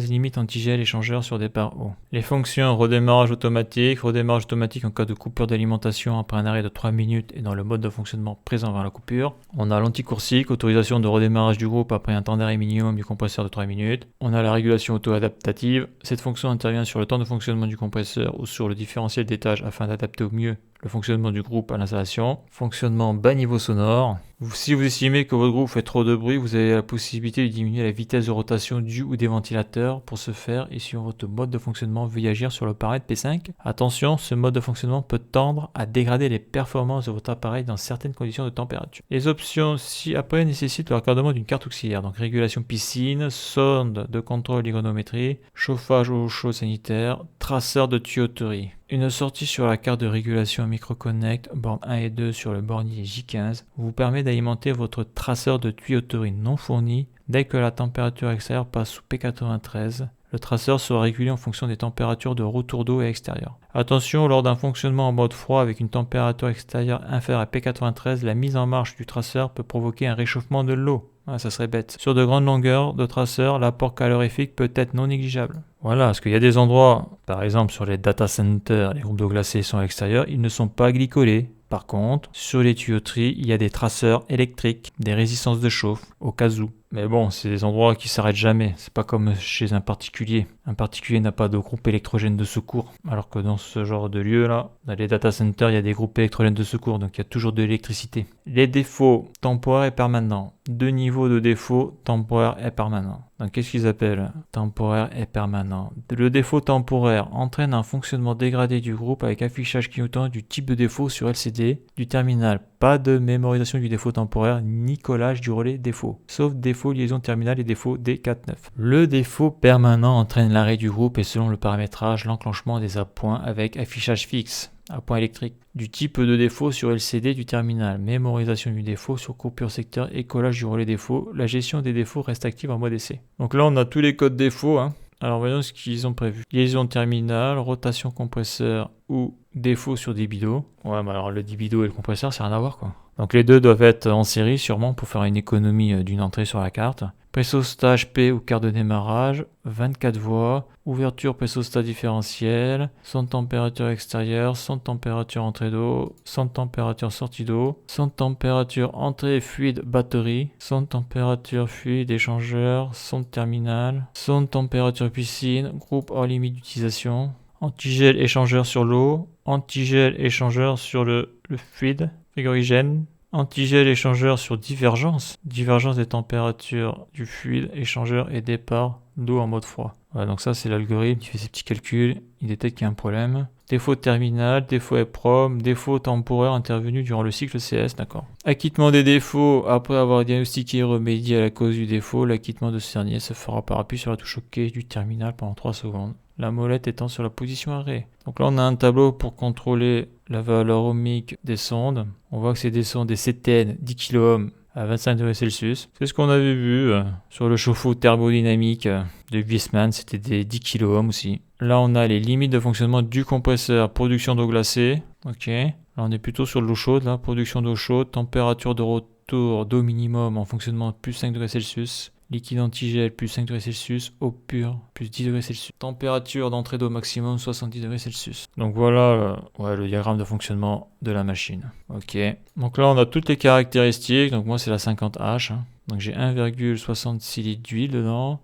S1: limite antigel échangeur sur départ haut. Les fonctions redémarrage automatique en cas de coupure d'alimentation après un arrêt de 3 minutes et dans le mode de fonctionnement présent avant la coupure. On a l'anticoursique, autorisation de redémarrage du groupe après un temps d'arrêt minimum du compresseur de 3 minutes. On a la régulation auto-adaptative. Cette fonction intervient sur le temps de fonctionnement du compresseur ou sur le différentiel d'étage afin d'adapter au mieux le fonctionnement du groupe à l'installation. Fonctionnement bas niveau sonore. Si vous estimez que votre groupe fait trop de bruit, vous avez la possibilité de diminuer la vitesse de rotation du ou des ventilateurs. Pour ce faire, et sur votre mode de fonctionnement, veuillez agir sur le paramètre P5. Attention, ce mode de fonctionnement peut tendre à dégrader les performances de votre appareil dans certaines conditions de température. Les options ci-après nécessitent le raccordement d'une carte auxiliaire, donc régulation piscine, sonde de contrôle d'hygronométrie, chauffage eau chaude sanitaire, traceur de tuyauterie. Une sortie sur la carte de régulation microconnect, borne 1 et 2 sur le bornier J15, vous permet d'alimenter votre traceur de tuyauterie non fourni dès que la température extérieure passe sous P93. Le traceur sera régulé en fonction des températures de retour d'eau et extérieure. Attention, lors d'un fonctionnement en mode froid avec une température extérieure inférieure à P93, la mise en marche du traceur peut provoquer un réchauffement de l'eau. Ah, ça serait bête. Sur de grandes longueurs de traceur, l'apport calorifique peut être non négligeable. Voilà, parce qu'il y a des endroits, par exemple sur les data centers, les groupes d'eau glacée sont à l'extérieur, ils ne sont pas glycolés. Par contre, sur les tuyauteries, il y a des traceurs électriques, des résistances de chauffe, au cas où. Mais bon, c'est des endroits qui s'arrêtent jamais. C'est pas comme chez un particulier. Un particulier n'a pas de groupe électrogène de secours. Alors que dans ce genre de lieu-là, dans les data centers, il y a des groupes électrogènes de secours. Donc il y a toujours de l'électricité. Les défauts temporaires et permanents. 2 niveaux de défauts temporaires et permanents. Donc qu'est-ce qu'ils appellent temporaire et permanent? Le défaut temporaire entraîne un fonctionnement dégradé du groupe avec affichage clignotant du type de défaut sur LCD du terminal. Pas de mémorisation du défaut temporaire ni collage du relais défaut, sauf défaut liaison terminale et défaut D49. Le défaut permanent entraîne l'arrêt du groupe et selon le paramétrage, l'enclenchement des appoints avec affichage fixe. Appoint électrique du type de défaut sur LCD du terminal, mémorisation du défaut sur coupure secteur et collage du relais défaut. La gestion des défauts reste active en mode essai. Donc là on a tous les codes défauts. Alors voyons ce qu'ils ont prévu. Liaison terminale, rotation compresseur ou défaut sur débido. Ouais, mais alors le débido et le compresseur, ça n'a rien à voir quoi. Donc les deux doivent être en série sûrement pour faire une économie d'une entrée sur la carte. Pressostage P ou quart de démarrage, 24 voies, ouverture pressostat différentiel, son de température extérieure, son de température entrée d'eau, son de température sortie d'eau, son de température entrée fluide batterie, son de température fluide échangeur, son de terminal, son de température piscine, groupe hors limite d'utilisation, antigel échangeur sur l'eau, antigel échangeur sur le fluide, frigorigène, antigel échangeur sur divergence des températures du fluide échangeur et départ d'eau en mode froid. Voilà, donc ça c'est l'algorithme qui fait ses petits calculs, il détecte qu'il y a un problème. Défaut terminal, défaut EPROM, défaut temporaire intervenu durant le cycle CS, d'accord. Acquittement des défauts, après avoir diagnostiqué et remédié à la cause du défaut, l'acquittement de ce dernier se fera par appui sur la touche OK du terminal pendant 3 secondes. La molette étant sur la position arrêt. Donc là on a un tableau pour contrôler la valeur ohmique des sondes. On voit que c'est des sondes des CTN 10 kΩ à 25 degrés Celsius. C'est ce qu'on avait vu sur le chauffe-eau thermodynamique de Wiesmann, c'était des 10 kΩ aussi. Là on a les limites de fonctionnement du compresseur, production d'eau glacée. Ok. Là on est plutôt sur de l'eau chaude, là, production d'eau chaude, température de retour d'eau minimum en fonctionnement plus 5 degrés Celsius. Liquide antigel plus 5 degrés Celsius, eau pure plus 10 degrés Celsius. Température d'entrée d'eau maximum 70 degrés Celsius. Donc voilà le diagramme de fonctionnement de la machine. Ok. Donc là on a toutes les caractéristiques. Donc moi c'est la 50H. Donc j'ai 1,66 litres d'huile dedans.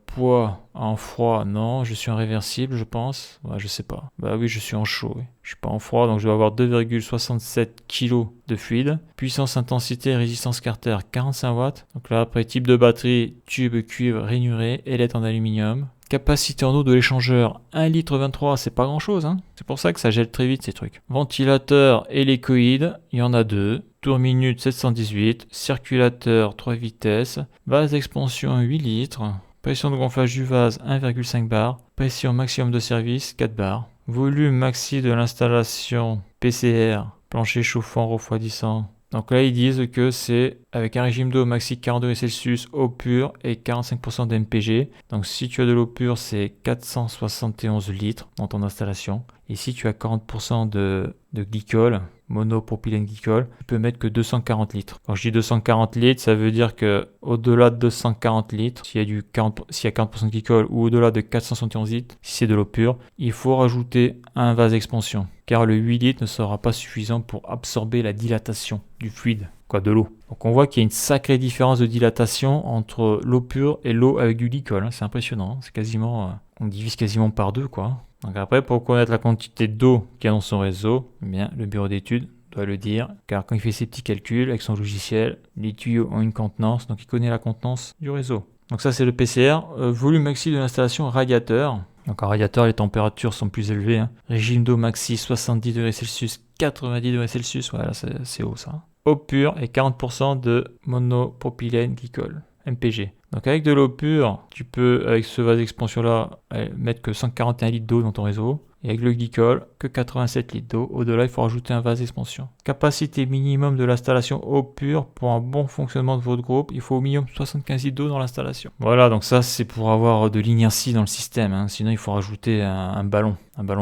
S1: Poids en froid, non. Je suis en réversible, je pense. Ouais, je sais pas. Bah oui, je suis en chaud. Oui. Je suis pas en froid, donc je dois avoir 2,67 kg de fluide. Puissance, intensité, résistance Carter, 45 watts. Donc là, après, type de batterie, tube cuivre rainuré, ailette en aluminium. Capacité en eau de l'échangeur, 1,23 litre, c'est pas grand chose. C'est pour ça que ça gèle très vite ces trucs. Ventilateur hélicoïde, il y en a 2. Tour minute 718. Circulateur 3 vitesses. Vase d'expansion 8 litres. Pression de gonflage du vase 1,5 bar. Pression maximum de service 4 bars. Volume maxi de l'installation PCR, plancher chauffant refroidissant. Donc là ils disent que c'est avec un régime d'eau maxi 40 degrés Celsius, eau pure et 45% de MPG. Donc si tu as de l'eau pure c'est 471 litres dans ton installation. Et si tu as 40% de glycol, monopropylène glycol, tu peux mettre que 240 litres. Quand je dis 240 litres, ça veut dire que au-delà de 240 litres, s'il y a 40% de glycol ou au-delà de 471 litres, si c'est de l'eau pure, il faut rajouter un vase d'expansion. Car le 8 litres ne sera pas suffisant pour absorber la dilatation du fluide, de l'eau. Donc on voit qu'il y a une sacrée différence de dilatation entre l'eau pure et l'eau avec du glycol. C'est impressionnant, c'est quasiment, on divise quasiment par deux quoi. Donc après, pour connaître la quantité d'eau qu'il y a dans son réseau, eh bien, le bureau d'études doit le dire, car quand il fait ses petits calculs avec son logiciel, les tuyaux ont une contenance, donc il connaît la contenance du réseau. Donc ça c'est le PCR. Volume maxi de l'installation radiateur. Donc en radiateur, les températures sont plus élevées. Régime d'eau maxi 70 degrés Celsius, 90 degrés Celsius, voilà, c'est haut ça. Eau pure et 40% de monopropylène glycol, MPG. Donc avec de l'eau pure, tu peux, avec ce vase d'expansion là, mettre que 141 litres d'eau dans ton réseau. Et avec le glycol, que 87 litres d'eau. Au-delà, il faut rajouter un vase d'expansion. Capacité minimum de l'installation eau pure pour un bon fonctionnement de votre groupe. Il faut au minimum 75 litres d'eau dans l'installation. Voilà, donc ça c'est pour avoir de l'inertie dans le système. Sinon, il faut rajouter un ballon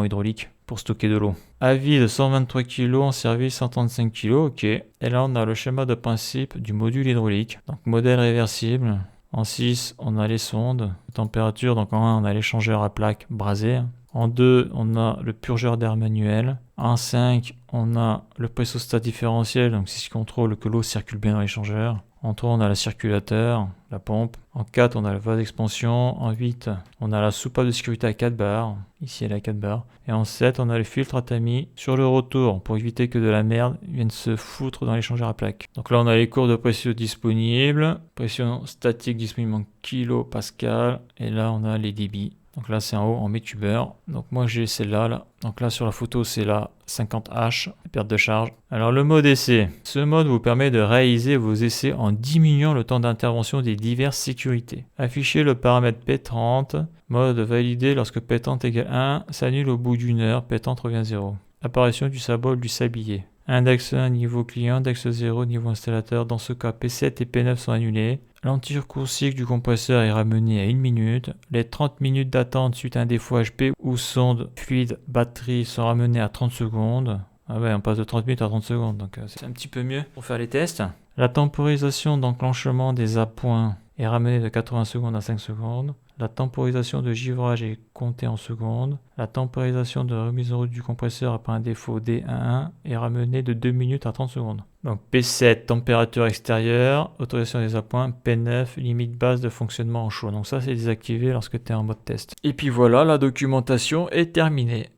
S1: hydraulique pour stocker de l'eau. Avis de 123 kg en service 135 kg, ok. Et là, on a le schéma de principe du module hydraulique. Donc modèle réversible. En 6, on a les sondes, température, donc en 1, on a l'échangeur à plaque brasé. En 2, on a le purgeur d'air manuel. En 5, on a le pressostat différentiel, donc c'est ce qui contrôle que l'eau circule bien dans l'échangeur. En 3, on a le circulateur, la pompe. En 4, on a le vase d'expansion. En 8, on a la soupape de sécurité à 4 barres. Ici, elle est à 4 barres. Et en 7, on a le filtre à tamis sur le rotor pour éviter que de la merde vienne se foutre dans l'échangeur à plaques. Donc là, on a les courbes de pression disponibles. Pression statique disponible en kilopascal. Et là, on a les débits. Donc là, c'est en haut en métubeur. Donc moi, j'ai celle-là. Là. Donc là, sur la photo, c'est la 50H, perte de charge. Alors le mode essai. Ce mode vous permet de réaliser vos essais en diminuant le temps d'intervention des diverses sécurités. Affichez le paramètre P30. Mode validé lorsque P30 égale 1, s'annule au bout d'une heure, P30 revient 0. Apparition du symbole du sablier. Index 1 niveau client, index 0 niveau installateur. Dans ce cas, P7 et P9 sont annulés. L'anticours cycle du compresseur est ramené à 1 minute. Les 30 minutes d'attente suite à un défaut HP ou sonde fluide batterie sont ramenées à 30 secondes. Ah ouais, on passe de 30 minutes à 30 secondes, donc c'est un petit peu mieux pour faire les tests. La temporisation d'enclenchement des appoints est ramenée de 80 secondes à 5 secondes. La temporisation de givrage est comptée en secondes. La temporisation de remise en route du compresseur après un défaut D11 est ramenée de 2 minutes à 30 secondes. Donc P7, température extérieure, autorisation des appoints, P9, limite basse de fonctionnement en chaud. Donc ça, c'est désactivé lorsque tu es en mode test. Et puis voilà, la documentation est terminée.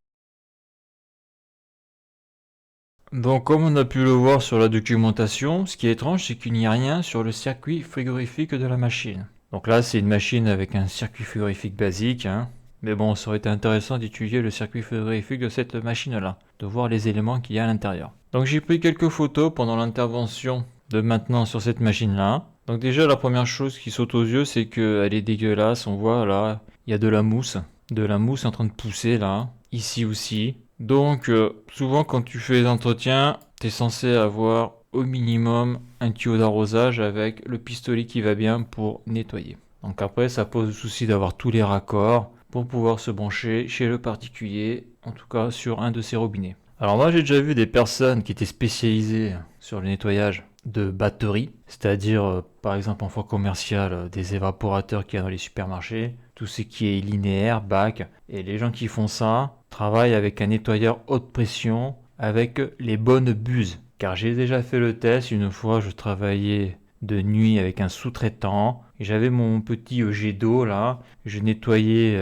S1: Donc comme on a pu le voir sur la documentation, ce qui est étrange, c'est qu'il n'y a rien sur le circuit frigorifique de la machine. Donc là, c'est une machine avec un circuit frigorifique basique, hein. Mais bon, ça aurait été intéressant d'étudier le circuit frigorifique de cette machine-là, de voir les éléments qu'il y a à l'intérieur. Donc j'ai pris quelques photos pendant l'intervention de maintenance sur cette machine-là. Donc déjà, la première chose qui saute aux yeux, c'est qu'elle est dégueulasse. On voit là, il y a de la mousse en train de pousser là, ici aussi. Donc souvent quand tu fais les entretiens, tu es censé avoir au minimum un tuyau d'arrosage avec le pistolet qui va bien pour nettoyer. Donc après, ça pose le souci d'avoir tous les raccords pour pouvoir se brancher chez le particulier, en tout cas sur un de ces robinets. Alors moi, j'ai déjà vu des personnes qui étaient spécialisées sur le nettoyage de batteries, c'est-à-dire par exemple en foire commerciale des évaporateurs qu'il y a dans les supermarchés, tout ce qui est linéaire, bac, et les gens qui font ça travaillent avec un nettoyeur haute pression avec les bonnes buses. Car j'ai déjà fait le test, une fois je travaillais de nuit avec un sous-traitant, et j'avais mon petit jet d'eau là, je nettoyais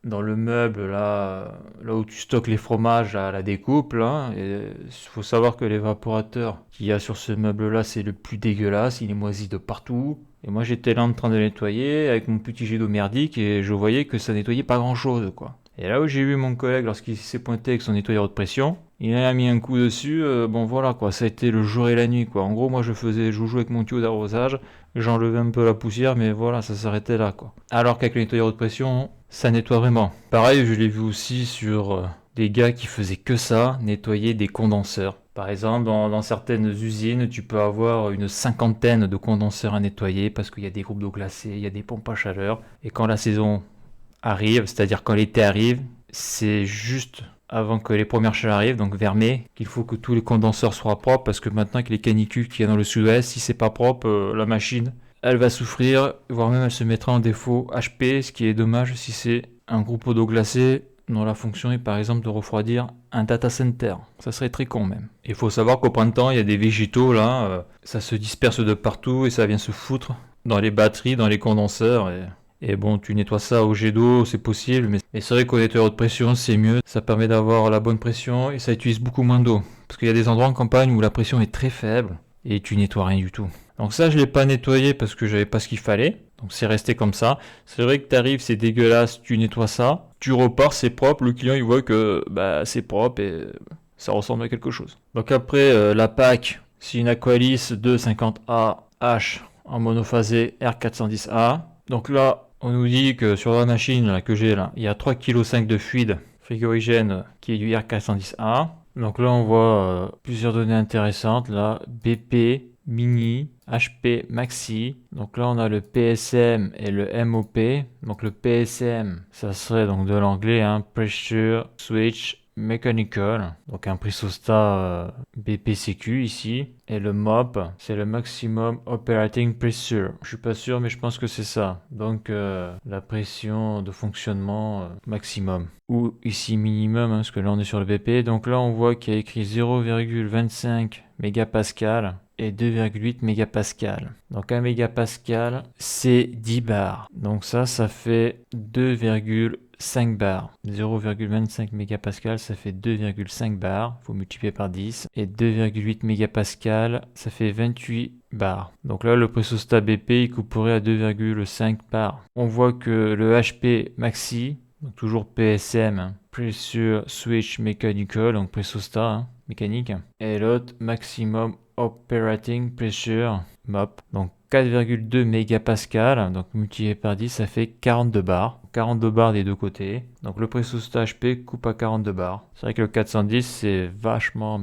S1: dans le meuble là où tu stockes les fromages à la découpe là. Il faut savoir que l'évaporateur qu'il y a sur ce meuble là, c'est le plus dégueulasse, il est moisi de partout. Et moi j'étais là en train de nettoyer avec mon petit jet d'eau merdique et je voyais que ça nettoyait pas grand chose quoi. Et là où j'ai vu mon collègue lorsqu'il s'est pointé avec son nettoyeur haute pression, il a mis un coup dessus, bon voilà quoi, ça a été le jour et la nuit quoi. En gros moi je jouais avec mon tuyau d'arrosage, j'enlevais un peu la poussière mais voilà ça s'arrêtait là quoi. Alors qu'avec le nettoyeur haute pression, ça nettoie vraiment. Pareil je l'ai vu aussi sur des gars qui faisaient que ça, nettoyer des condenseurs. Par exemple dans certaines usines tu peux avoir une cinquantaine de condenseurs à nettoyer parce qu'il y a des groupes d'eau glacée, il y a des pompes à chaleur. Et quand la saison arrive, c'est-à-dire quand l'été arrive, c'est juste avant que les premières chaleurs arrivent, donc vers mai, qu'il faut que tous les condenseurs soient propres parce que maintenant avec les canicules qu'il y a dans le sud-ouest, si c'est pas propre, la machine, elle va souffrir, voire même elle se mettra en défaut HP, ce qui est dommage si c'est un groupe d'eau glacée dont la fonction est par exemple de refroidir un data center. Ça serait très con même. Il faut savoir qu'au printemps, il y a des végétaux là, ça se disperse de partout et ça vient se foutre dans les batteries, dans les condenseurs et bon, tu nettoies ça au jet d'eau, c'est possible, mais c'est vrai qu'au nettoyeur haute pression, c'est mieux. Ça permet d'avoir la bonne pression et ça utilise beaucoup moins d'eau. Parce qu'il y a des endroits en campagne où la pression est très faible et tu nettoies rien du tout. Donc ça, je l'ai pas nettoyé parce que j'avais pas ce qu'il fallait. Donc c'est resté comme ça. C'est vrai que tu arrives, c'est dégueulasse, tu nettoies ça, tu repars, c'est propre, le client il voit que c'est propre et ça ressemble à quelque chose. Donc après, la PAC, c'est une Aqualis 250A H en monophasé R410A. Donc là, on nous dit que sur la machine là, que j'ai là, il y a 3,5 kg de fluide frigorigène qui est du R410A. Donc là, on voit plusieurs données intéressantes. Là, BP, Mini, HP, Maxi. Donc là, on a le PSM et le MOP. Donc le PSM, ça serait donc de l'anglais, hein, Pressure Switch Mechanical, donc un prisostat BPCQ ici, et le MOP, c'est le Maximum Operating Pressure. Je suis pas sûr, mais je pense que c'est ça. Donc la pression de fonctionnement maximum. Ou ici minimum, hein, parce que là on est sur le BP. Donc là on voit qu'il y a écrit 0,25 mégapascal. et 2,8 mégapascal. Donc 1 mégapascal, c'est 10 bars. Donc ça fait 2,5 bars. 0,25 mégapascal, ça fait 2,5 bars. Il faut multiplier par 10. Et 2,8 mégapascal, ça fait 28 bars. Donc là, le pressostat BP, il couperait à 2,5 bars. On voit que le HP Maxi, donc toujours PSM, Pressure Switch Mechanical, donc pressostat mécanique, et l'autre Maximum Operating Pressure MOP, donc 4,2 mégapascal, donc multiplié par 10, ça fait 42 bars. 42 bars des deux côtés. Donc le pressostat HP coupe à 42 bars. C'est vrai que le 410 c'est vachement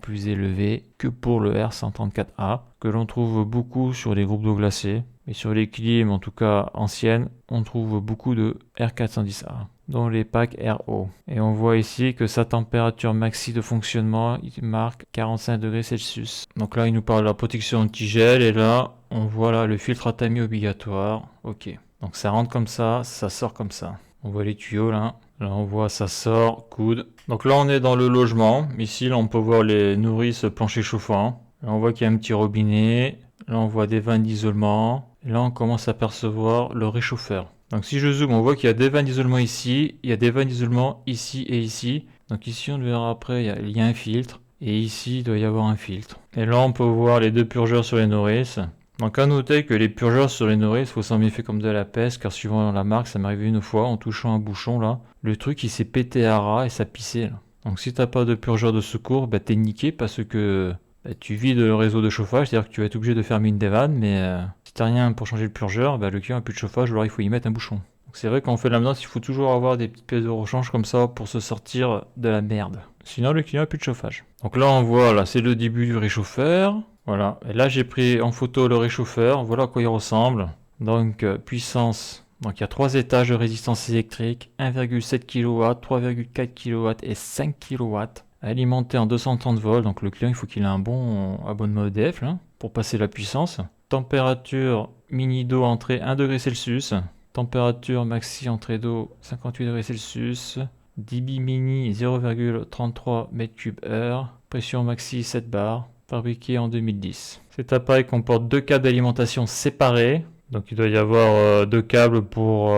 S1: plus élevé que pour le R134A, que l'on trouve beaucoup sur les groupes d'eau glacée. Mais sur les clim, en tout cas anciennes, on trouve beaucoup de R410A, dont les packs RO. Et on voit ici que sa température maxi de fonctionnement, il marque 45 degrés Celsius. Donc là, il nous parle de la protection anti-gel, et là, on voit là le filtre Atami obligatoire. Ok. Donc ça rentre comme ça sort comme ça. On voit les tuyaux là. Là on voit ça sort, coude. Donc là on est dans le logement. Ici là on peut voir les nourrices plancher chauffant. Là on voit qu'il y a un petit robinet. Là on voit des vannes d'isolement. Là on commence à percevoir le réchauffeur. Donc si je zoome, on voit qu'il y a des vannes d'isolement ici. Il y a des vannes d'isolement ici et ici. Donc ici on le verra après, il y a un filtre. Et ici il doit y avoir un filtre. Et là on peut voir les deux purgeurs sur les nourrices. Donc à noter que les purgeurs sur les nourrices, il faut s'en méfier comme de la peste, car suivant la marque, ça m'est arrivé une fois en touchant un bouchon là, le truc il s'est pété à ras et ça pissait là. Donc si t'as pas de purgeur de secours, bah t'es niqué parce que tu vides le réseau de chauffage, c'est-à-dire que tu vas être obligé de fermer une des vannes, mais si t'as rien pour changer le purgeur, le client n'a plus de chauffage, alors il faut y mettre un bouchon. Donc c'est vrai quand on fait de la maintenance, il faut toujours avoir des petites pièces de rechange comme ça pour se sortir de la merde. Sinon le client n'a plus de chauffage. Donc là on voit, là c'est le début du réchauffeur. Voilà, et là j'ai pris en photo le réchauffeur, voilà à quoi il ressemble. Donc puissance, donc il y a 3 étages de résistance électrique, 1,7 kW, 3,4 kW et 5 kW, alimenté en 230 volts, donc le client il faut qu'il ait un bon abonnement EDF là, pour passer la puissance. Température mini d'eau entrée 1 degré Celsius, température maxi entrée d'eau 58 degrés Celsius, débit mini 0,33 m3/h, pression maxi 7 bars. Fabriqué en 2010. Cet appareil comporte 2 câbles d'alimentation séparés. Donc il doit y avoir 2 câbles pour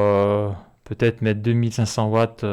S1: peut-être mettre 2500 watts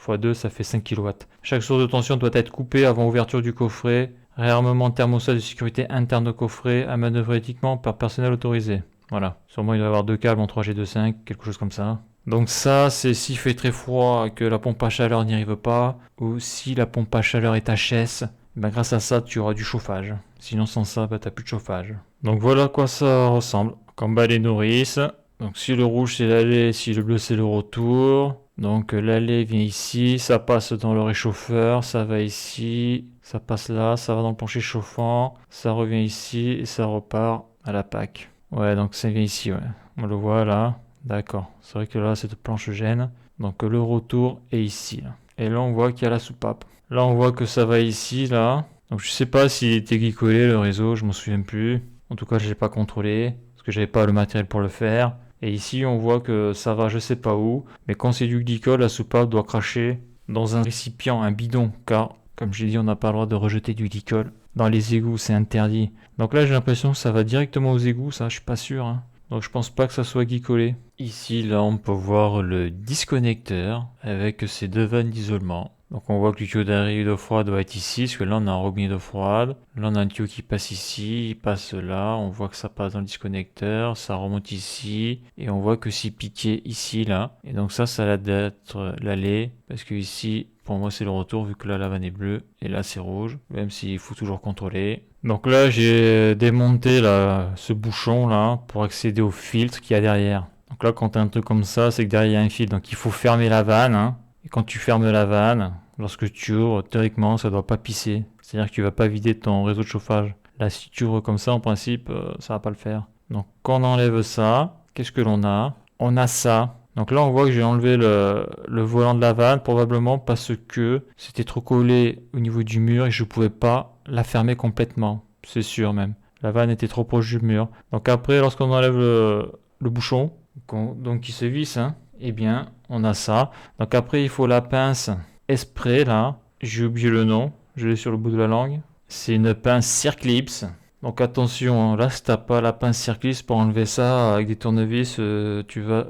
S1: x 2, ça fait 5 kW. Chaque source de tension doit être coupée avant ouverture du coffret. Réarmement thermostat de sécurité interne au coffret à manœuvrer éthiquement par personnel autorisé. Voilà. Sûrement il doit y avoir 2 câbles en 3G25, quelque chose comme ça. Donc ça, c'est s'il fait très froid et que la pompe à chaleur n'y arrive pas, ou si la pompe à chaleur est HS, grâce à ça, tu auras du chauffage. Sinon, sans ça, t'as plus de chauffage. Donc voilà à quoi ça ressemble. Comme les nourrices. Donc si le rouge c'est l'aller, si le bleu c'est le retour. Donc l'aller vient ici, ça passe dans le réchauffeur, ça va ici, ça passe là, ça va dans le plancher chauffant, ça revient ici et ça repart à la PAC. Ouais, donc ça vient ici, ouais. On le voit là. D'accord. C'est vrai que là, cette planche gêne. Donc le retour est ici. Là. Et là, on voit qu'il y a la soupape. Là, on voit que ça va ici, là. Donc je sais pas s'il était glycolé, le réseau, je m'en souviens plus. En tout cas, je l'ai pas contrôlé, parce que j'avais pas le matériel pour le faire. Et ici, on voit que ça va je sais pas où. Mais quand c'est du glycol, la soupape doit cracher dans un récipient, un bidon. Car, comme j'ai dit, on n'a pas le droit de rejeter du glycol. Dans les égouts, c'est interdit. Donc là, j'ai l'impression que ça va directement aux égouts, ça, je suis pas sûr. Hein. Donc je pense pas que ça soit glycolé. Ici, là, on peut voir le disconnecteur avec ses 2 vannes d'isolement. Donc on voit que le tuyau d'arrivée d'eau froide doit être ici, parce que là on a un robinet d'eau froide. Là on a un tuyau qui passe ici, il passe là, on voit que ça passe dans le disconnecteur, ça remonte ici, et on voit que c'est piqué ici, là. Et donc ça a l'air d'être l'aller, parce que ici, pour moi c'est le retour, vu que là la vanne est bleue, et là c'est rouge, même s'il faut toujours contrôler. Donc là j'ai démonté là, ce bouchon là, pour accéder au filtre qu'il y a derrière. Donc là quand tu as un truc comme ça, c'est que derrière il y a un filtre, donc il faut fermer la vanne, hein. Et quand tu fermes la vanne, lorsque tu ouvres, théoriquement, ça ne doit pas pisser. C'est-à-dire que tu ne vas pas vider ton réseau de chauffage. Là, si tu ouvres comme ça, en principe, ça ne va pas le faire. Donc, quand on enlève ça, qu'est-ce que l'on a? On a ça. Donc là, on voit que j'ai enlevé le volant de la vanne, probablement parce que c'était trop collé au niveau du mur et je ne pouvais pas la fermer complètement. C'est sûr même. La vanne était trop proche du mur. Donc après, lorsqu'on enlève le bouchon, donc qui se visse, hein, eh bien, on a ça. Donc après, il faut la pince Esprit, là. J'ai oublié le nom. Je l'ai sur le bout de la langue. C'est une pince Circlips. Donc attention, hein, là si t'as pas la pince Circlip pour enlever ça avec des tournevis, tu vas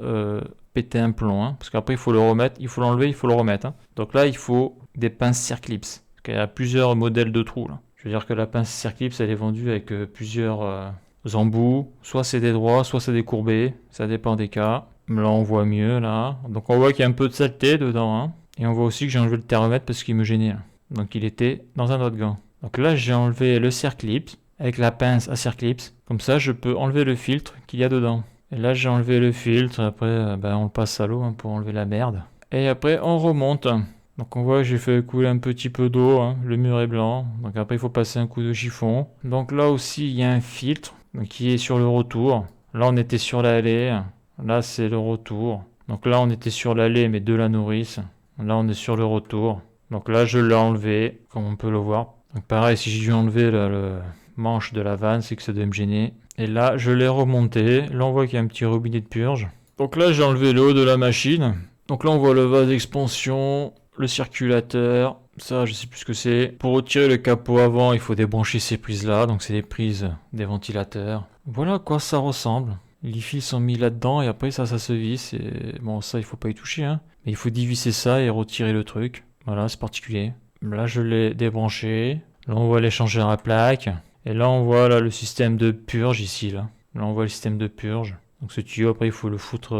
S1: péter un plomb, hein, parce qu'après il faut le remettre, il faut l'enlever, il faut le remettre, hein. Donc là il faut des pinces Circlip, parce qu'il y a plusieurs modèles de trous là. Je veux dire que la pince Circlip elle est vendue avec plusieurs embouts, soit c'est des droits, soit c'est des courbés, ça dépend des cas. Là on voit mieux là, donc on voit qu'il y a un peu de saleté dedans, hein. Et on voit aussi que j'ai enlevé le thermomètre parce qu'il me gênait là. Donc il était dans un autre gant. Donc là j'ai enlevé le Circlip avec la pince à Circlip, comme ça je peux enlever le filtre qu'il y a dedans. Et là j'ai enlevé le filtre, après on le passe à l'eau, hein, pour enlever la merde. Et après on remonte. Donc on voit que j'ai fait couler un petit peu d'eau, hein, le mur est blanc, donc après il faut passer un coup de chiffon. Donc là aussi il y a un filtre donc, qui est sur le retour. Là on était sur l'allée, là c'est le retour. Donc là on était sur l'allée mais de la nourrice. Là on est sur le retour. Donc là je l'ai enlevé, comme on peut le voir. Donc pareil, si j'ai dû enlever le manche de la vanne, c'est que ça devait me gêner. Et là je l'ai remonté. Là on voit qu'il y a un petit robinet de purge. Donc là j'ai enlevé le haut de la machine. Donc là on voit le vase d'expansion, le circulateur. Ça je sais plus ce que c'est. Pour retirer le capot avant, il faut débrancher ces prises là. Donc c'est les prises des ventilateurs. Voilà à quoi ça ressemble. Les fils sont mis là-dedans et après ça se visse. Et bon, ça il faut pas y toucher, hein. Mais il faut dévisser ça et retirer le truc. Voilà, c'est particulier. Là je l'ai débranché. Là on voit l'échangeur à plaque. Et là on voit là, le système de purge ici. Là on voit le système de purge. Donc ce tuyau après il faut le foutre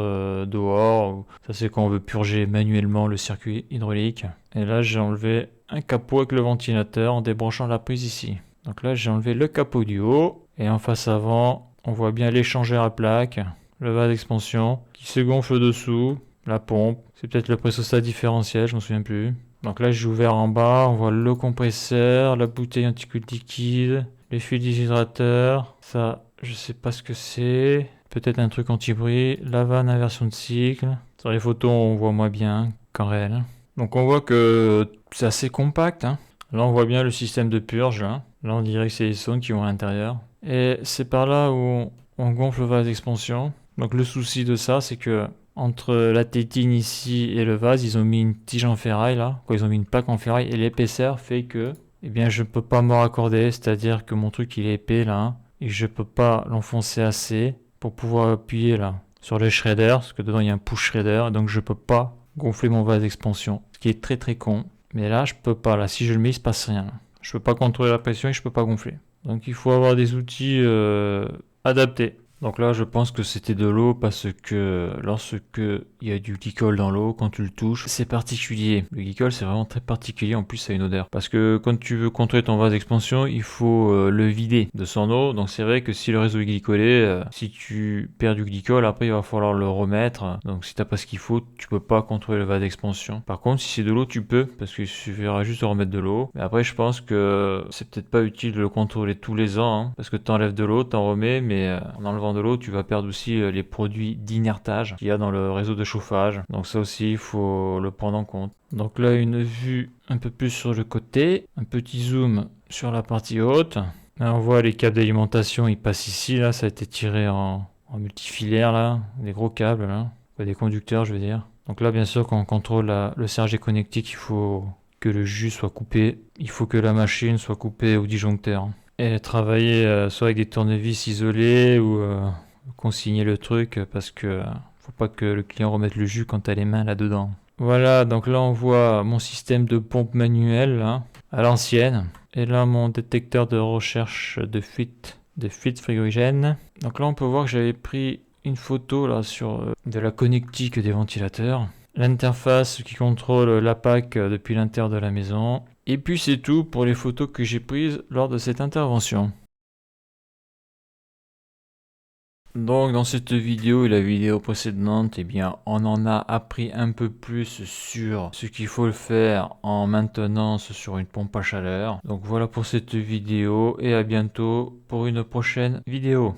S1: dehors. Ça c'est quand on veut purger manuellement le circuit hydraulique. Et là j'ai enlevé un capot avec le ventilateur en débranchant la prise ici. Donc là j'ai enlevé le capot du haut. Et en face avant on voit bien l'échangeur à plaque. Le vase d'expansion qui se gonfle dessous. La pompe. C'est peut-être le pressostat différentiel, je m'en souviens plus. Donc là j'ai ouvert en bas, on voit le compresseur, la bouteille anti-culte liquide, les fils déshydrateur, ça je sais pas ce que c'est, peut-être un truc anti-bruit, la vanne inversion de cycle. Sur les photos on voit moins bien qu'en réel. Donc on voit que c'est assez compact, hein. Là on voit bien le système de purge, là on dirait que c'est les sondes qui vont à l'intérieur. Et c'est par là où on gonfle le vase d'expansion. Donc le souci de ça c'est que entre la tétine ici et le vase, ils ont mis une tige en ferraille là, quoi, ils ont mis une plaque en ferraille et l'épaisseur fait que, eh bien, je peux pas me raccorder, c'est-à-dire que mon truc il est épais là, et je peux pas l'enfoncer assez pour pouvoir appuyer là sur le shredder, parce que dedans il y a un push shredder, donc je peux pas gonfler mon vase d'expansion, ce qui est très très con. Mais là, je peux pas, là, si je le mets, il se passe rien. Là. Je peux pas contrôler la pression et je peux pas gonfler. Donc il faut avoir des outils adaptés. Donc là, je pense que c'était de l'eau parce que lorsque il y a du glycol dans l'eau, quand tu le touches, c'est particulier. Le glycol, c'est vraiment très particulier. En plus, ça a une odeur. Parce que quand tu veux contrôler ton vase d'expansion, il faut le vider de son eau. Donc c'est vrai que si le réseau est glycolé, si tu perds du glycol, après il va falloir le remettre. Donc si t'as pas ce qu'il faut, tu peux pas contrôler le vase d'expansion. Par contre, si c'est de l'eau, tu peux, parce qu'il suffira juste de remettre de l'eau. Mais après, je pense que c'est peut-être pas utile de le contrôler tous les ans, hein, parce que t'enlèves de l'eau, t'en remets, mais en enlevant de l'eau, tu vas perdre aussi les produits d'inertage qu'il y a dans le réseau de chauffage. Donc ça aussi, il faut le prendre en compte. Donc là, une vue un peu plus sur le côté, un petit zoom sur la partie haute. Là, on voit les câbles d'alimentation, ils passent ici, là, ça a été tiré en multifilaire, là, des gros câbles, là, des conducteurs, je veux dire. Donc là, bien sûr, quand on contrôle le serge connectique, il faut que le jus soit coupé, il faut que la machine soit coupée au disjoncteur. Et travailler soit avec des tournevis isolés ou consigner le truc parce que faut pas que le client remette le jus quand t'as les mains là-dedans. Voilà, donc là on voit mon système de pompe manuelle là, à l'ancienne. Et là mon détecteur de recherche de fuite frigorigène. Donc là on peut voir que j'avais pris une photo là sur de la connectique des ventilateurs. L'interface qui contrôle l'APAC depuis l'intérieur de la maison. Et puis c'est tout pour les photos que j'ai prises lors de cette intervention. Donc dans cette vidéo et la vidéo précédente, eh bien, on en a appris un peu plus sur ce qu'il faut faire en maintenance sur une pompe à chaleur. Donc voilà pour cette vidéo et à bientôt pour une prochaine vidéo.